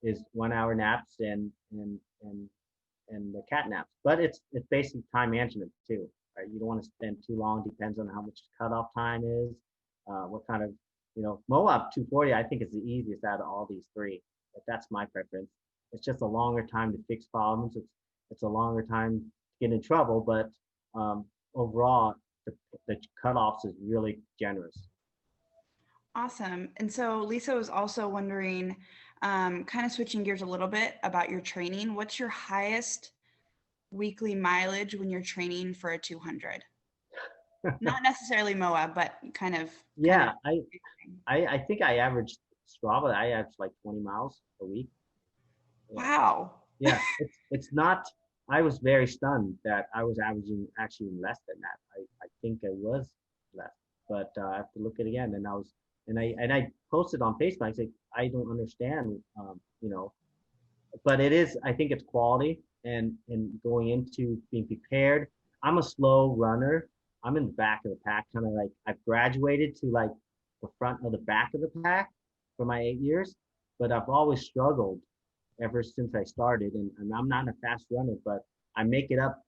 Is 1 hour naps and the cat naps. But it's basic time management too. Right? You don't want to spend too long. Depends on how much cutoff time is. What kind of Moab 240 I think is the easiest out of all these three. But that's my preference. it's just a longer time to fix problems. It's a longer time to get in trouble, but overall, the cutoffs is really generous. Awesome. And so Lisa was also wondering, kind of switching gears a little bit about your training. What's your highest weekly mileage when you're training for a 200? Not necessarily Moab, but kind of. Yeah, I think I averaged Strava. I averaged like 20 miles a week. Wow. Yeah, it's not. I was very stunned that I was averaging actually less than that. I think I was less, but I have to look at it again. And I posted on Facebook. I said I don't understand, you know, but it is. I think it's quality and going into being prepared. I'm a slow runner. I'm in the back of the pack, kind of like I've graduated to like the front of the back of the pack for my 8 years, but I've always struggled ever since I started. And I'm not a fast runner, but I make it up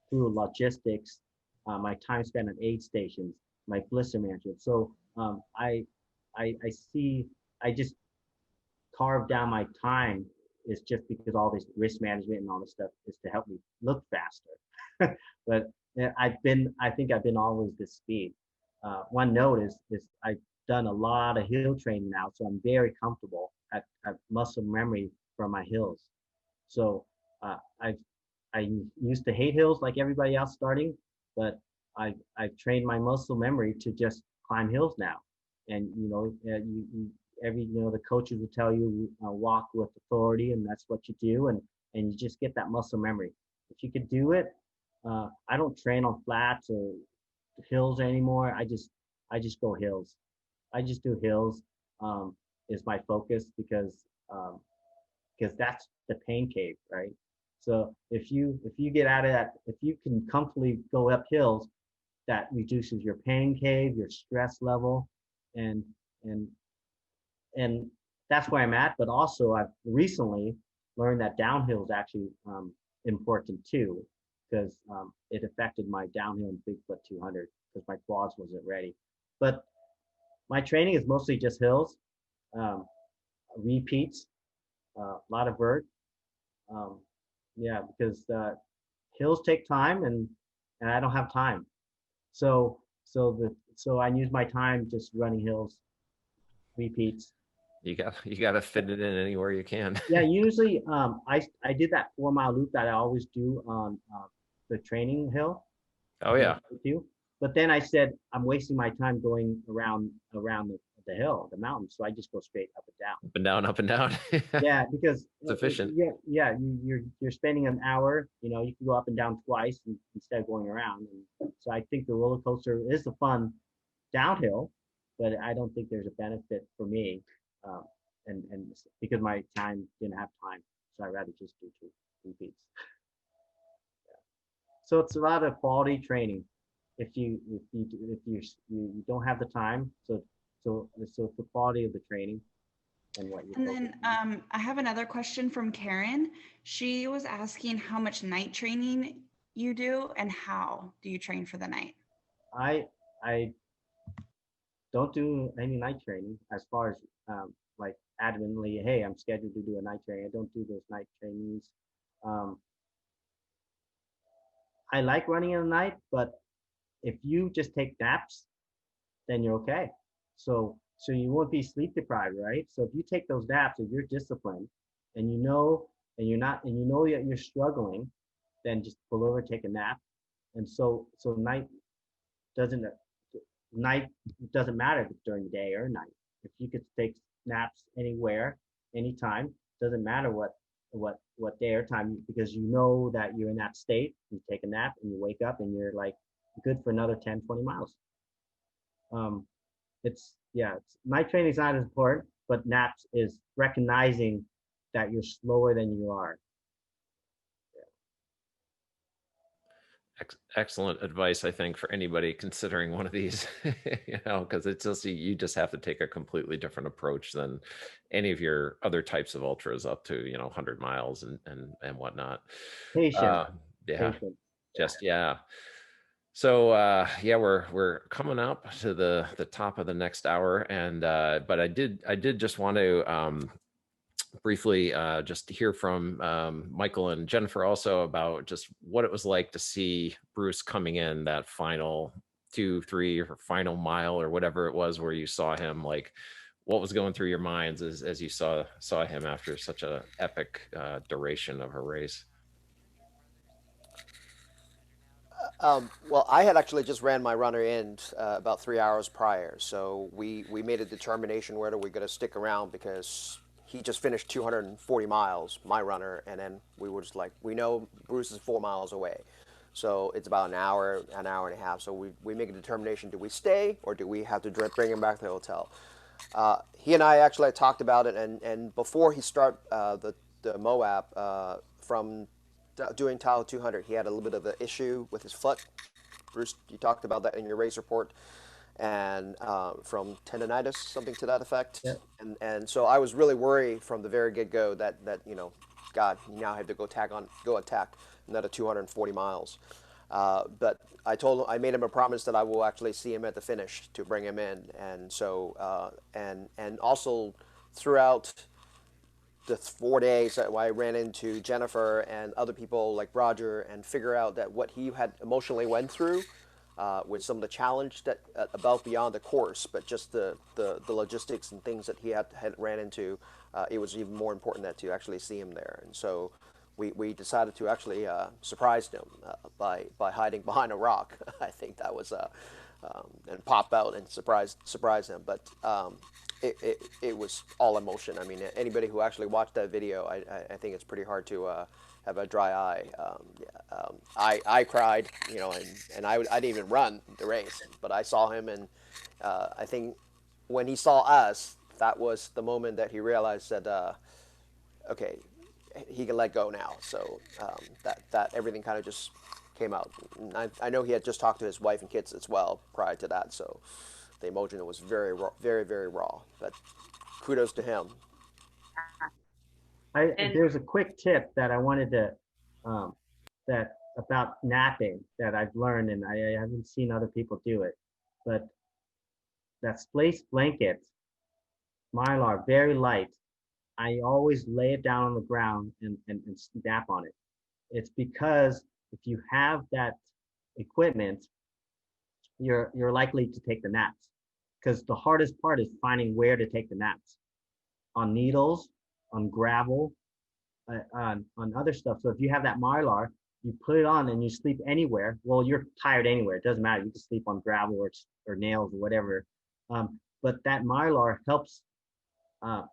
through logistics, my time spent at aid stations, my blister management. So I see, I just carved down my time is just because all this risk management and all this stuff is to help me look faster. But I think I've been always this speed. One note is I've done a lot of hill training now, so I'm very comfortable at muscle memory from my hills. So I used to hate hills like everybody else starting, but I've trained my muscle memory to just climb hills now. And you know, the coaches will tell you walk with authority, and that's what you do, and you just get that muscle memory. If you could do it, I don't train on flats or hills anymore. I just go hills. I just do hills is my focus because that's the pain cave, right? So if you get out of that, if you can comfortably go up hills, that reduces your pain cave, your stress level, and and and that's where I'm at. But also, I've recently learned that downhill is actually important too, because it affected my downhill and Bigfoot 200 because my quads wasn't ready. But my training is mostly just hills, um, repeats, a lot of vert. Um, yeah, because hills take time, and I don't have time. So I use my time just running hills, repeats. You got to fit it in anywhere you can. Yeah, usually I did that 4 mile loop that I always do on the training hill. Oh yeah. Too. But then I said I'm wasting my time going around the hill, the mountain, so I just go straight up and down. Up and down, up and down. Yeah, because It's efficient. yeah, you're spending an hour. You know, you can go up and down twice instead of going around. And so I think the roller coaster is the fun downhill, but I don't think there's a benefit for me, um, and because my time didn't have time, so I'd rather just do two repeats. So it's a lot of quality training. If you don't have the time, so it's the quality of the training and what you're And focusing then on. I have another question from Karen. She was asking how much night training you do and how do you train for the night? I don't do any night training as far as like adamantly, hey, I'm scheduled to do a night training. I don't do those night trainings. Um, I like running in the night, but if you just take naps, then you're okay. So you won't be sleep deprived, right? So if you take those naps, if you're disciplined, and you know, and you know that you're struggling, then just pull over, take a nap. And so doesn't night doesn't matter if it's during the day or night. If you could take naps anywhere, anytime, doesn't matter what day or time, because you know that you're in that state. You take a nap and you wake up and you're like good for another 10, 20 miles. Night training is not as important, but naps is recognizing that you're slower than you are. Excellent advice, I think, for anybody considering one of these, because it's just you just have to take a completely different approach than any of your other types of ultras up to 100 miles and whatnot. Patient, Yeah, patient. just yeah. So yeah, we're coming up to the top of the next hour, and but I did just want to briefly just to hear from Michael and Jennifer also about just what it was like to see Bruce coming in that final 2, 3 or final mile or whatever it was where you saw him, like what was going through your minds as you saw him after such a epic duration of a race. Well, I had actually just ran my runner in about 3 hours prior, so we made a determination whether we're going to stick around because he just finished 240 miles, my runner, and then we were just like, we know Bruce is 4 miles away, so it's about an hour and a half. So we make a determination: do we stay or do we have to bring him back to the hotel? He and I actually had talked about it, and before he start the Moab from doing Tahoe 200, he had a little bit of an issue with his foot. Bruce, you talked about that in your race report, and from tendonitis, something to that effect. Yeah. And so I was really worried from the very get go that God, you now have to go attack another 240 miles. But I made him a promise that I will actually see him at the finish to bring him in, and so and also throughout the 4 days that I ran into Jennifer and other people like Roger and figure out that what he had emotionally went through with some of the challenge that above beyond the course, but just the logistics and things that he had ran into, it was even more important that to actually see him there. And so we decided to actually surprise him by hiding behind a rock. I think that was and pop out and surprise him. But it was all emotion. I mean, anybody who actually watched that video, I think it's pretty hard to have a dry eye. I cried, and I didn't even run the race, but I saw him, and I think when he saw us, that was the moment that he realized that okay, he can let go now. So that everything kind of just came out. I know he had just talked to his wife and kids as well prior to that, so the emotion was very raw, very, very raw. But kudos to him. There's a quick tip that I wanted to that about napping that I've learned, and I haven't seen other people do it, but that splash blanket, Mylar, very light. I always lay it down on the ground and nap on it. It's because if you have that equipment, you're likely to take the naps, because the hardest part is finding where to take the naps, on needles, on gravel, on other stuff. So if you have that Mylar, you put it on and you sleep anywhere. Well, you're tired anywhere. It doesn't matter. You can sleep on gravel or nails or whatever. But that Mylar helps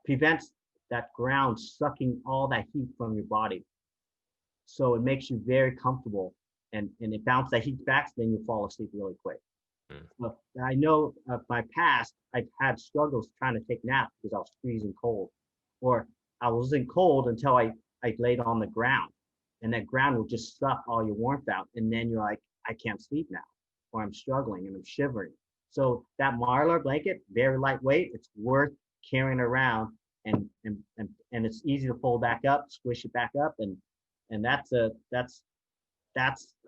prevents that ground sucking all that heat from your body. So it makes you very comfortable, and it bounces that heat back, so then you fall asleep really quick. So I know my past, I've had struggles trying to take naps because I was freezing cold, or I wasn't cold until I laid on the ground, and that ground will just suck all your warmth out, and then you're like, I can't sleep now, or I'm struggling and I'm shivering. So that Mylar blanket, very lightweight, it's worth carrying around, and it's easy to fold back up, squish it back up, and that's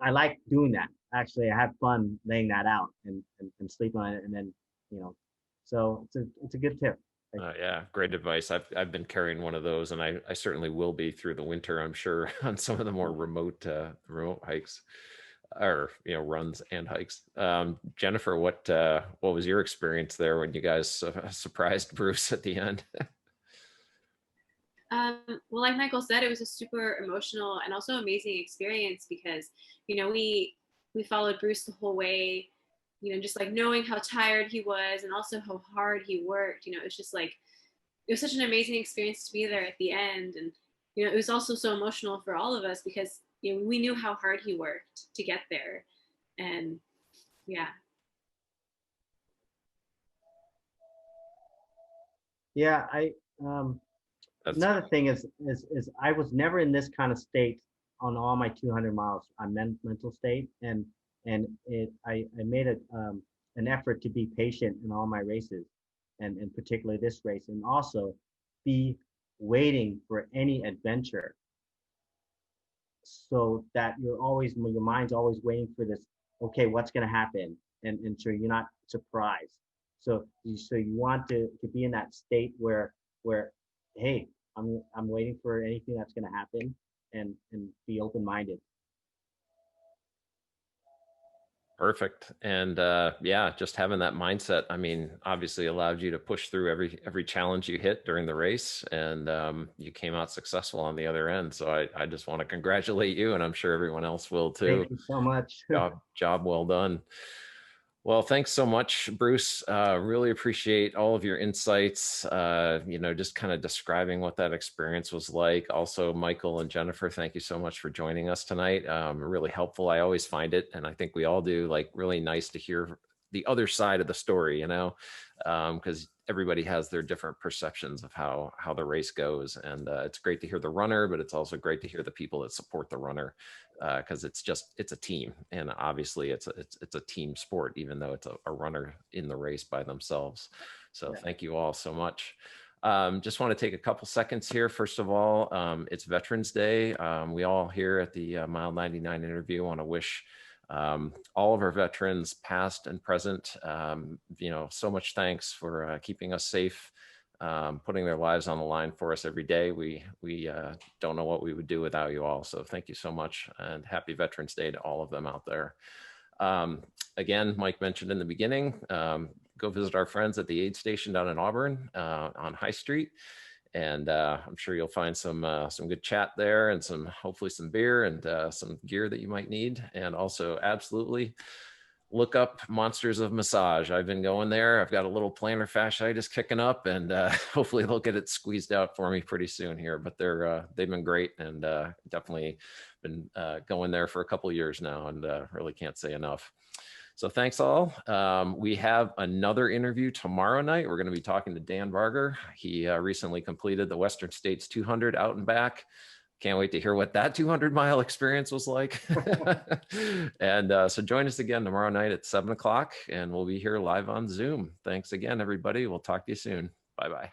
I like doing that. Actually, I have fun laying that out and sleeping on it, and then so it's a good tip. Yeah, great advice. I've been carrying one of those, and I certainly will be through the winter, I'm sure, on some of the more remote hikes, or runs and hikes. Jennifer, what was your experience there when you guys surprised Bruce at the end? Well, like Michael said, it was a super emotional and also amazing experience because, we followed Bruce the whole way, just like knowing how tired he was and also how hard he worked. It's just like, it was such an amazing experience to be there at the end. And, it was also so emotional for all of us because, we knew how hard he worked to get there. And yeah. Yeah, another thing is I was never in this kind of state on all my 200 miles. I'm mental state, and I made an effort to be patient in all my races, and particularly this race, and also be waiting for any adventure, so that your mind's always waiting for this. Okay, what's going to happen, and so you're not surprised. So you want to be in that state where hey, I'm waiting for anything that's going to happen, and be open-minded. Perfect. And yeah, just having that mindset, I mean, obviously allowed you to push through every challenge you hit during the race, and you came out successful on the other end. So I just want to congratulate you, and I'm sure everyone else will too. Thank you so much. Job well done. Well, thanks so much, Bruce. Really appreciate all of your insights, just kind of describing what that experience was like. Also, Michael and Jennifer, thank you so much for joining us tonight. Really helpful. I always find it, and I think we all do, like really nice to hear the other side of the story, because everybody has their different perceptions of how the race goes. And it's great to hear the runner, but it's also great to hear the people that support the runner, because it's a team, and obviously it's a team sport, even though it's a runner in the race by themselves. So Yeah. thank you all so much. Just want to take a couple seconds here. First of all, it's Veterans Day. We all here at the Mile 99 interview want to wish all of our veterans, past and present, so much thanks for keeping us safe, putting their lives on the line for us every day. We don't know what we would do without you all. So thank you so much, and happy Veterans Day to all of them out there. Again, Mike mentioned in the beginning, go visit our friends at the aid station down in Auburn on High Street. And I'm sure you'll find some good chat there, and hopefully some beer and some gear that you might need. And also, absolutely look up Monsters of Massage. I've been going there. I've got a little plantar fasciitis kicking up, and hopefully they'll get it squeezed out for me pretty soon here. But they've been great, and definitely been going there for a couple of years now, and really can't say enough. So thanks all. We have another interview tomorrow night. We're going to be talking to Dan Barger. He recently completed the Western States 200 out and back. Can't wait to hear what that 200-mile experience was like. And so join us again tomorrow night at 7 o'clock, and we'll be here live on Zoom. Thanks again, everybody. We'll talk to you soon. Bye-bye.